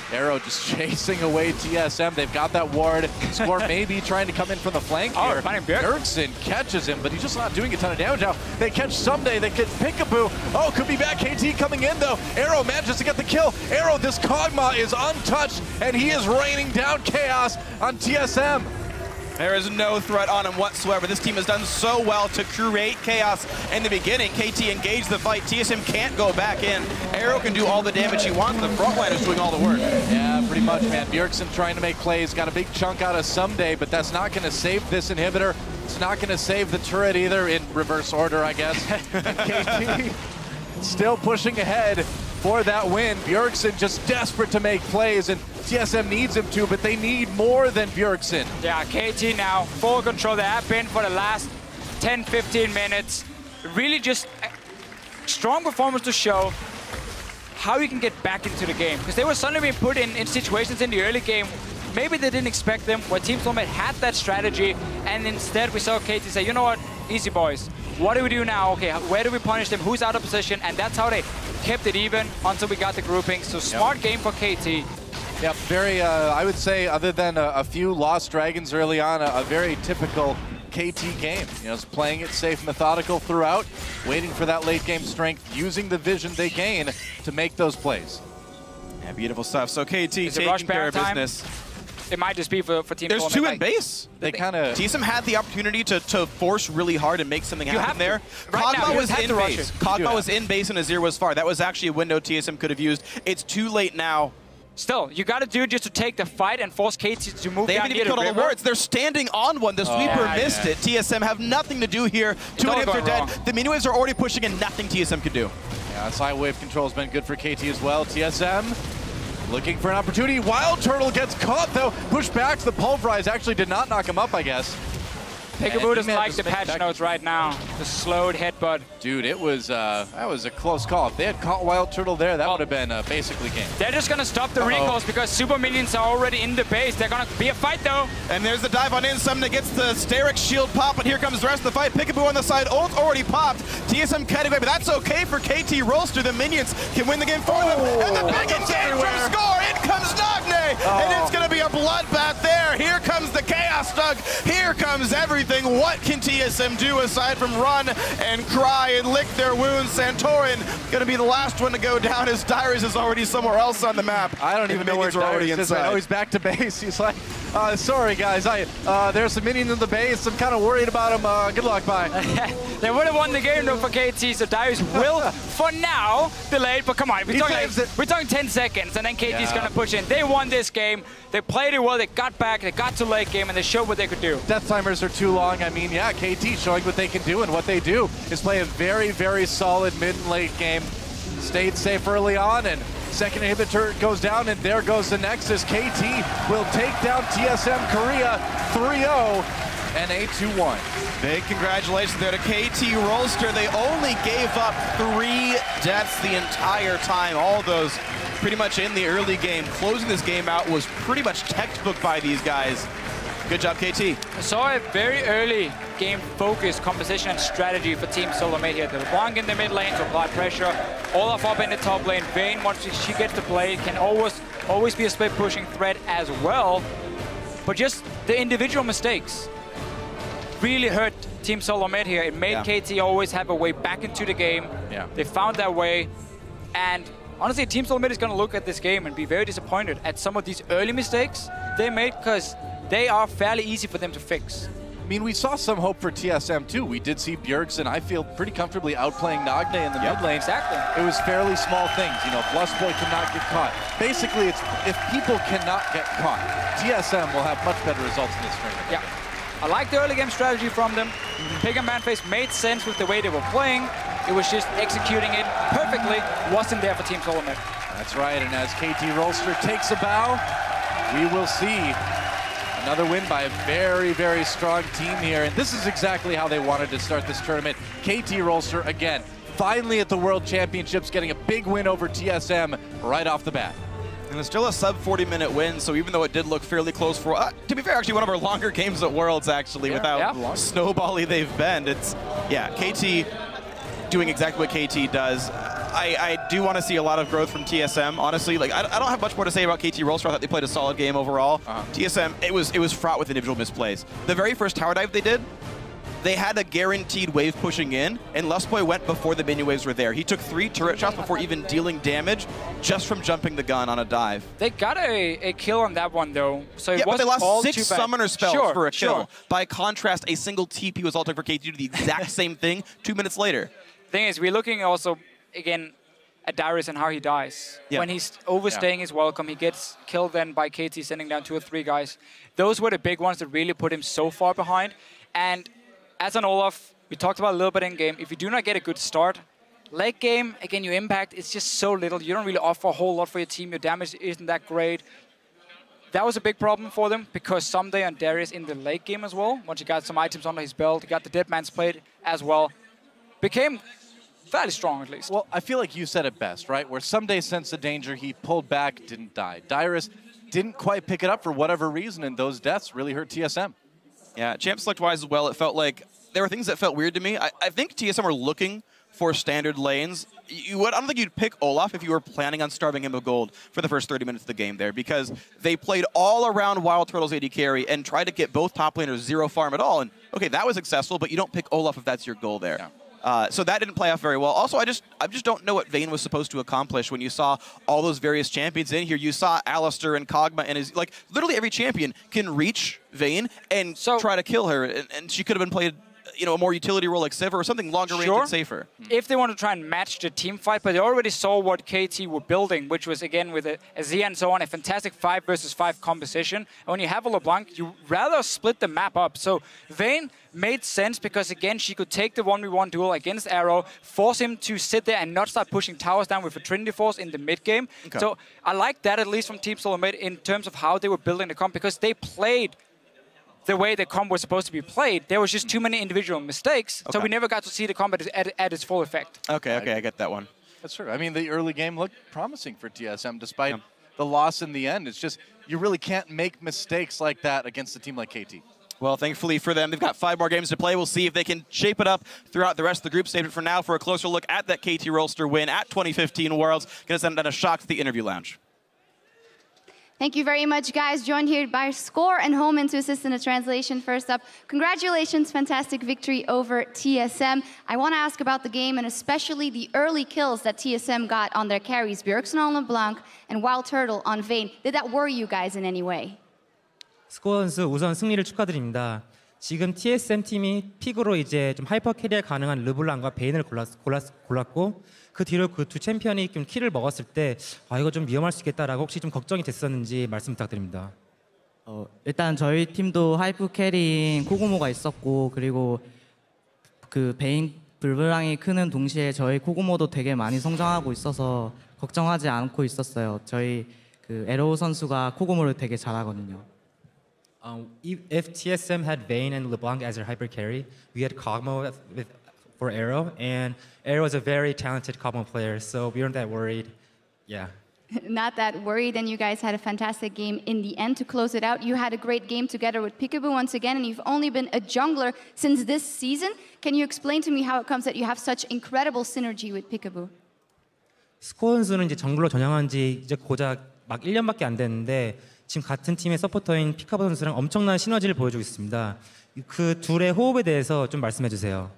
S13: Arrow just chasing away TSM. They've got that ward. Score maybe trying to come in from the flank here. Bjergsen catches him, but he's just not doing a ton of damage now. They catch Someday. They get Peekaboo. Oh, could be back. KT coming in, though. Arrow manages to get the kill. Arrow, this Kog'Maw is untouched, and he is raining down chaos on TSM.
S11: There is no threat on him whatsoever. This team has done so well to create chaos in the beginning. KT engaged the fight. TSM can't go back in. Arrow can do all the damage he wants. The front line is doing all the work.
S13: Yeah, pretty much, man. Bjergsen trying to make plays. Got a big chunk out of Someday, but that's not going to save this inhibitor. It's not going to save the turret either, in reverse order, I guess. KT still pushing ahead for that win. Bjergsen just desperate to make plays, and TSM needs him to, but they need more than Bjergsen.
S12: Yeah, KT now full control. They have been for the last 10-15 minutes. Really just a strong performance to show how you can get back into the game. Because they were suddenly being put in situations in the early game, maybe they didn't expect them, where Team Soulmate had that strategy, and instead we saw KT say, you know what, easy boys. What do we do now? Okay, where do we punish them? Who's out of position? And that's how they kept it even until we got the grouping. So smart game for KT.
S13: Yep, very, I would say, other than a few lost dragons early on, a very typical KT game. You know, it's playing it safe, methodical throughout, waiting for that late game strength, using the vision they gain to make those plays.
S11: Yeah, beautiful stuff. So KT
S12: taking
S11: care of business.
S12: It might just be for Team
S11: There's
S12: Soulmate.
S11: two in base.
S13: They kind of...
S11: TSM had the opportunity to force really hard and make something happen there.
S12: Kog'Maw
S11: was in base. Kog'Maw was in base and Azir was far. That was actually a window TSM could have used. It's too late now.
S12: Still, you got to do just to take the fight and force KT to move
S11: they
S12: down
S11: haven't even killed all the wards. They're standing on one. The sweeper missed it. TSM have nothing to do here. Two inhibs are dead. The mini waves are already pushing and nothing TSM can do.
S13: Yeah, side wave control has been good for KT as well. TSM looking for an opportunity. Wild Turtle gets caught, though. Pushed back to the Pulverize. Actually did not knock him up, I guess.
S12: Peekaboo doesn't like the patch notes right now. The slowed headbutt.
S13: Dude, it was that was a close call. If they had caught Wild Turtle there, that would have been basically game.
S12: They're just going to stop the recalls because super minions are already in the base. They're going to be a fight, though.
S11: And there's the dive on in. Sumner gets the Sterix shield pop, but here comes the rest of the fight. Peekaboo on the side. Ult already popped. TSM cutting away, but that's okay for KT. Rolls through. The minions can win the game for them. And the big engage from Score. In comes Nagne. And it's going to be a bloodbath there. Here comes the Chaos Stug. Here comes everything. What can TSM do aside from run and cry and lick their wounds? Santorin going to be the last one to go down as Dyrus is already somewhere else on the map.
S13: I don't even know where Dyrus is. I know he's back to base. He's like, sorry guys, there's some minions in the base. I'm kind of worried about him. Good luck, bye.
S12: They would have won the game though for KT, so Dyrus will, for now, delay it. But come on, we're talking 10 seconds, and then KT's going to push in. They won this game. They played it well. They got back. They got to late game, and they showed what they could do.
S13: Death timers are too long. I mean, yeah, KT showing what they can do, and what they do is play a very, very solid mid and late game. Stayed safe early on, and second inhibitor goes down, and there goes the Nexus. KT will take down TSM Korea 3-0 and a 2-1.
S11: Big congratulations there to KT Rolster. They only gave up 3 deaths the entire time. All those pretty much in the early game. Closing this game out was pretty much textbook by these guys. Good job, KT.
S12: I saw a very early game focus, composition, and strategy for Team Soulmate here. The LeBlanc in the mid lane to apply pressure. Olaf up in the top lane. Vayne, once she gets to play, can always be a split pushing threat as well. But just the individual mistakes. really hurt Team Solo Mid here. It made KT always have a way back into the game.
S13: Yeah.
S12: They found their way. And honestly, Team Solo Mid is going to look at this game and be very disappointed at some of these early mistakes they made, because they are fairly easy for them to fix.
S13: I mean, we saw some hope for TSM too. We did see Bjergsen, I feel, pretty comfortably outplaying Nagne in the mid lane.
S12: Exactly.
S13: It was fairly small things. You know, Blustboy cannot get caught. Basically, it's if people cannot get caught, TSM will have much better results in this tournament.
S12: Yeah. I like the early game strategy from them. Pick and ban phase made sense with the way they were playing. It was just executing it perfectly. Wasn't there for Team Solo Mid.
S13: That's right, and as KT Rolster takes a bow, we will see another win by a very, very strong team here. And this is exactly how they wanted to start this tournament. KT Rolster, again, finally at the World Championships, getting a big win over TSM right off the bat.
S11: And it's still a sub 40-minute win, so even though it did look fairly close for, to be fair, actually one of our longer games at Worlds, actually, with how snowbally they've been. It's, KT doing exactly what KT does. I do want to see a lot of growth from TSM, honestly. Like, I don't have much more to say about KT Rolster. I thought they played a solid game overall. TSM, it was fraught with individual misplays. The very first tower dive they did, they had a guaranteed wave pushing in, and Lustboy went before the minion waves were there. He took 3 turret shots before even dealing damage just from jumping the gun on a dive.
S12: They got a kill on that one, though. So it
S11: but they
S12: wasn't
S11: lost
S12: all
S11: 6
S12: too bad.
S11: summoner spells for a kill.
S12: Sure.
S11: By contrast, a single TP was ulting for KT to do the exact same thing 2 minutes later.
S12: Thing is, we're looking also, again, at Darius and how he dies. When he's overstaying his welcome, he gets killed then by KT sending down 2 or 3 guys. Those were the big ones that really put him so far behind. And as an Olaf, we talked about a little bit in game, if you do not get a good start, late game, again, your impact is just so little. You don't really offer a whole lot for your team. Your damage isn't that great. That was a big problem for them, because someday on Darius in the late game as well, once he got some items under his belt, he got the Dead Man's Plate as well, became fairly strong, at least.
S13: Well, I feel like you said it best, right? Where someday sensed the danger, he pulled back, didn't die. Dyrus didn't quite pick it up for whatever reason, and those deaths really hurt TSM.
S11: Yeah, champ select-wise as well, it felt like there were things that felt weird to me. I think TSM were looking for standard lanes. I don't think you'd pick Olaf if you were planning on starving him of gold for the first 30 minutes of the game there, because they played all around Wild Turtle's AD carry and tried to get both top laners 0 farm at all. And okay, that was successful, but you don't pick Olaf if that's your goal there. Yeah. So that didn't play off very well. Also, I just don't know what Vayne was supposed to accomplish when you saw all those various champions in here. You saw Alistair and Kog'Maw, and like literally every champion can reach Vayne and try to kill her, and she could have been played, a more utility role like Sivir or something longer range and safer.
S12: If they want to try and match the team fight, but they already saw what KT were building, which was, again, with a Zia and so on, a fantastic 5 versus 5 composition. And when you have a LeBlanc, you rather split the map up. So Vayne made sense because, again, she could take the 1v1 duel against Arrow, force him to sit there and not start pushing towers down with a Trinity Force in the mid game. Okay. So I like that, at least from Team Solo Mid, in terms of how they were building the comp, because they played the way the comp was supposed to be played. There was just too many individual mistakes, so we never got to see the comp at its full effect.
S11: Okay, I get that one.
S13: That's true. I mean, the early game looked promising for TSM, despite the loss in the end. It's just, you really can't make mistakes like that against a team like KT.
S11: Well, thankfully for them, they've got 5 more games to play. We'll see if they can shape it up throughout the rest of the group stage. But for now, for a closer look at that KT Rolster win at 2015 Worlds, gonna send down a shock to the interview lounge.
S14: Thank you very much, guys. Joined here by Score and Homan to assist in the translation. First up, congratulations, fantastic victory over TSM. I want to ask about the game and especially the early kills that TSM got on their carries, Bjergsen on LeBlanc and Wild Turtle on Vayne. Did that worry you guys in any way?
S15: 스코어 선수 우선 승리를 축하드립니다. 지금 TSM 팀이 픽으로 이제 좀 하이퍼 캐리어 가능한 르블랑과 베인을 골랐고 그 뒤로 그 두 챔피언이 좀 킬을 먹었을 때 이거 좀 위험할 수 있겠다라고 혹시 좀 걱정이 됐었는지 말씀 부탁드립니다.
S16: 일단 저희 팀도 하이퍼 캐리인 코고모가 있었고 그리고 그 베인 르블랑이 크는 동시에 저희 코고모도 되게 많이 성장하고 있어서 걱정하지 않고 있었어요. 저희 그 에로우 선수가 코고모를 되게 잘하거든요.
S15: If TSM had Vayne and LeBlanc as their hyper carry, we had Kog'Maw for Arrow, and Arrow is a very talented Kog'Maw player, so we weren't that worried. Yeah.
S14: Not that worried, and you guys had a fantastic game in the end to close it out. You had a great game together with Peekaboo once again, and you've only been a jungler since this season. Can you explain to me how it comes that you have such incredible synergy with Peekaboo?
S15: 스코어 선수는 이제 정글로 전향한 지 이제 고작 막 1년밖에 안 됐는데 지금 같은 팀의 서포터인 피카보 선수랑 엄청난 시너지를 보여주고 있습니다. 그 둘의 호흡에 대해서 좀 말씀해 주세요.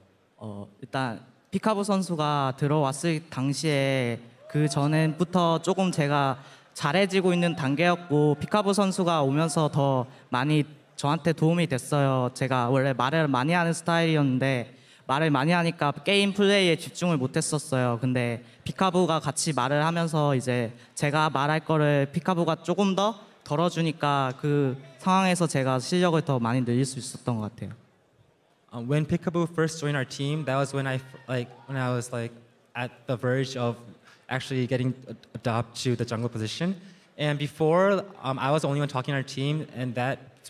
S16: 일단 피카보 선수가 들어왔을 당시에 그 전에부터 조금 제가 잘해지고 있는 단계였고 피카보 선수가 오면서 더 많이 저한테 도움이 됐어요. 제가 원래 말을 많이 하는 스타일이었는데 말을 많이 하니까 게임 플레이에 집중을 못했었어요. 근데 피카부가 같이 말을 하면서 이제 제가 말할 거를 피카부가 조금 더 덜어주니까 그 상황에서 제가 실력을 더 많이 늘릴 수 있었던 것 같아요.
S15: When Peekaboo first joined our team, that was when I was at the verge of actually getting adopted to the jungle position. And before, I was the only one talking on our team, and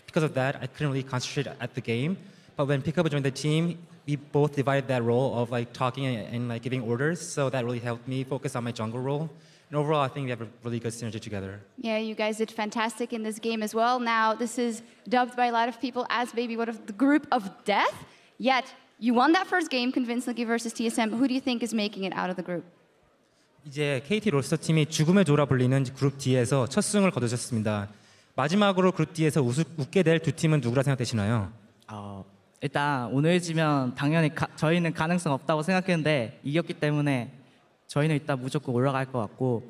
S15: because of that, I couldn't really concentrate at the game. But when Peekaboo joined the team, we both divided that role of talking and giving orders. So that really helped me focus on my jungle role. And overall, I think we have a really good synergy together.
S14: Yeah, you guys did fantastic in this game as well. Now, this is dubbed by a lot of people as maybe one of the group of death. Yet, you won that first game convincingly versus TSM. Who do you think is making it out of the group?
S15: 이제 KT 롤스터 팀이 죽음의 조라 불리는 그룹 D에서 첫 승을 거두셨습니다. 마지막으로 그룹 D에서 웃게 될 두 팀은 누구라 생각되시나요?
S16: 일단 오늘 지면 당연히 저희는 가능성 없다고 생각했는데 이겼기 때문에 저희는 일단 무조건 올라갈 것 같고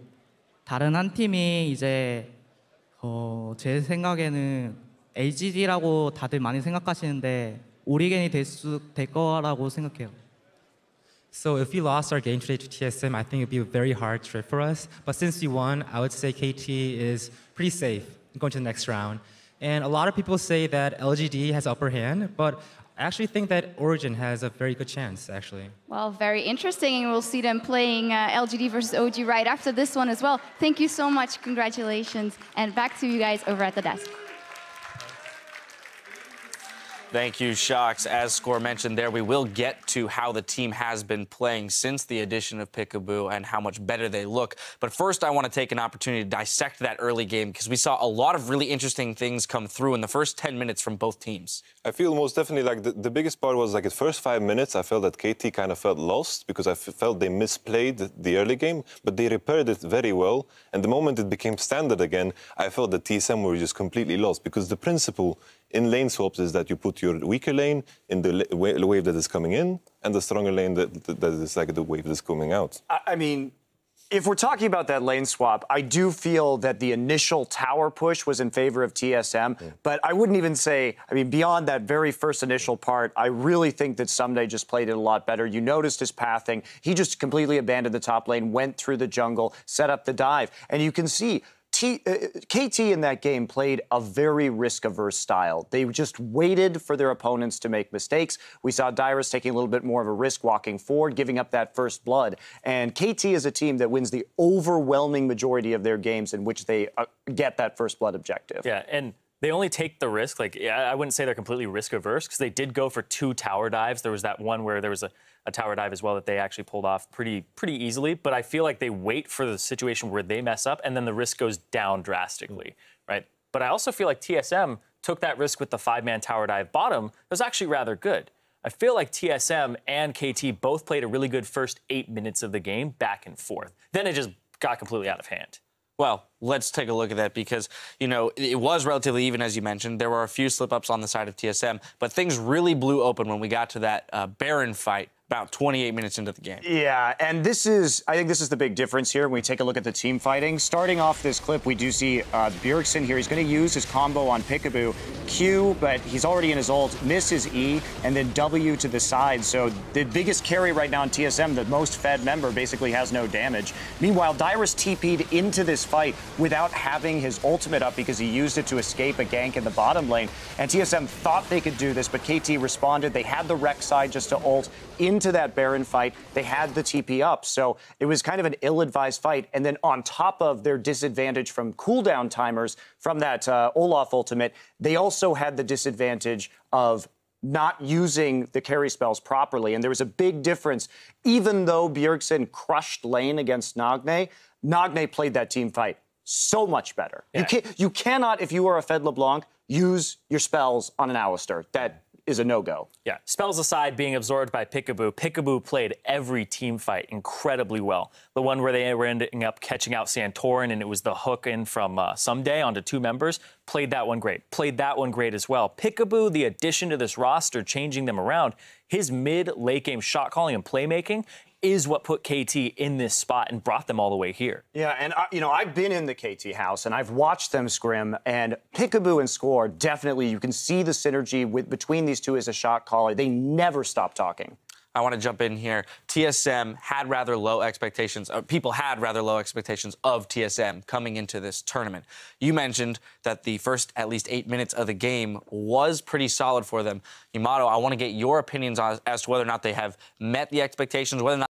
S16: 다른 한 팀이 이제 제 생각에는 LGD라고 다들 많이 생각하시는데 오리겐이 될 거라고 생각해요.
S15: So if we lost our game today to TSM, I think it would be a very hard trip for us. But since we won, I would say KT is pretty safe going to the next round. And a lot of people say that LGD has upper hand, but I actually think that Origin has a very good chance, actually.
S14: Well, very interesting, and we'll see them playing LGD versus OG right after this one as well. Thank you so much. Congratulations. And back to you guys over at the desk.
S1: Thank you, Shocks. As Score mentioned there, we will get to how the team has been playing since the addition of Peekaboo and how much better they look. But first, I want to take an opportunity to dissect that early game because we saw a lot of really interesting things come through in the first 10 minutes from both teams.
S4: I feel most definitely like the biggest part was like the first 5 minutes, I felt that KT kind of felt lost because I felt they misplayed the early game, but they repaired it very well. And the moment it became standard again, I felt that TSM were just completely lost because the principle in lane swaps is that you put your weaker lane in the wave that is coming in and the stronger lane that is like the wave that's coming out.
S3: I mean, if we're talking about that lane swap, I do feel that the initial tower push was in favor of TSM, but I wouldn't even say, I mean, beyond that very first initial part, I really think that Someday just played it a lot better. You noticed his pathing. He just completely abandoned the top lane, went through the jungle, set up the dive, and you can see KT in that game played a very risk-averse style. They just waited for their opponents to make mistakes. We saw Dyrus taking a little bit more of a risk walking forward, giving up that first blood. And KT is a team that wins the overwhelming majority of their games in which they get that first blood objective.
S2: Yeah, and they only take the risk. I wouldn't say they're completely risk-averse because they did go for 2 tower dives. There was that one where there was a tower dive as well that they actually pulled off pretty easily. But I feel like they wait for the situation where they mess up and then the risk goes down drastically, right? But I also feel like TSM took that risk with the 5-man tower dive bottom. It was actually rather good. I feel like TSM and KT both played a really good first 8 minutes of the game back and forth. Then it just got completely out of hand.
S1: Well, let's take a look at that because, you know, it was relatively even, as you mentioned. There were a few slip-ups on the side of TSM, but things really blew open when we got to that Baron fight about 28 minutes into the game.
S3: Yeah, and I think this is the big difference here when we take a look at the team fighting. Starting off this clip, we do see Bjergsen here. He's going to use his combo on Peekaboo. Q, but he's already in his ult, misses E, and then W to the side. So the biggest carry right now in TSM, the most fed member, basically has no damage. Meanwhile, Dyrus TP'd into this fight without having his ultimate up because he used it to escape a gank in the bottom lane. And TSM thought they could do this, but KT responded. They had the Rex side just to ult into that Baron fight. They had the TP up. So it was kind of an ill-advised fight. And then on top of their disadvantage from cooldown timers from that Olaf ultimate, they also had the disadvantage of not using the carry spells properly. And there was a big difference. Even though Bjergsen crushed lane against Nagne, Nagne played that team fight so much better. Yeah. You cannot, if you are a Fed LeBlanc, use your spells on an Alistar. is a no-go.
S2: Yeah, spells aside being absorbed by Peekaboo, Peekaboo played every team fight incredibly well. The one where they were ending up catching out Santorin and it was the hook in from Someday onto 2 members, played that one great. Played that one great as well. Peekaboo, the addition to this roster, changing them around, his mid-late game shot calling and playmaking is what put KT in this spot and brought them all the way here.
S3: Yeah, and I've been in the KT house and I've watched them scrim, and Peekaboo and Score definitely, you can see the synergy between these two as a shot caller. They never stop talking.
S1: I want to jump in here. TSM had rather low expectations. People had rather low expectations of TSM coming into this tournament. You mentioned that the first at least 8 minutes of the game was pretty solid for them. Yamato, I want to get your opinions as to whether or not they have met the expectations, whether or not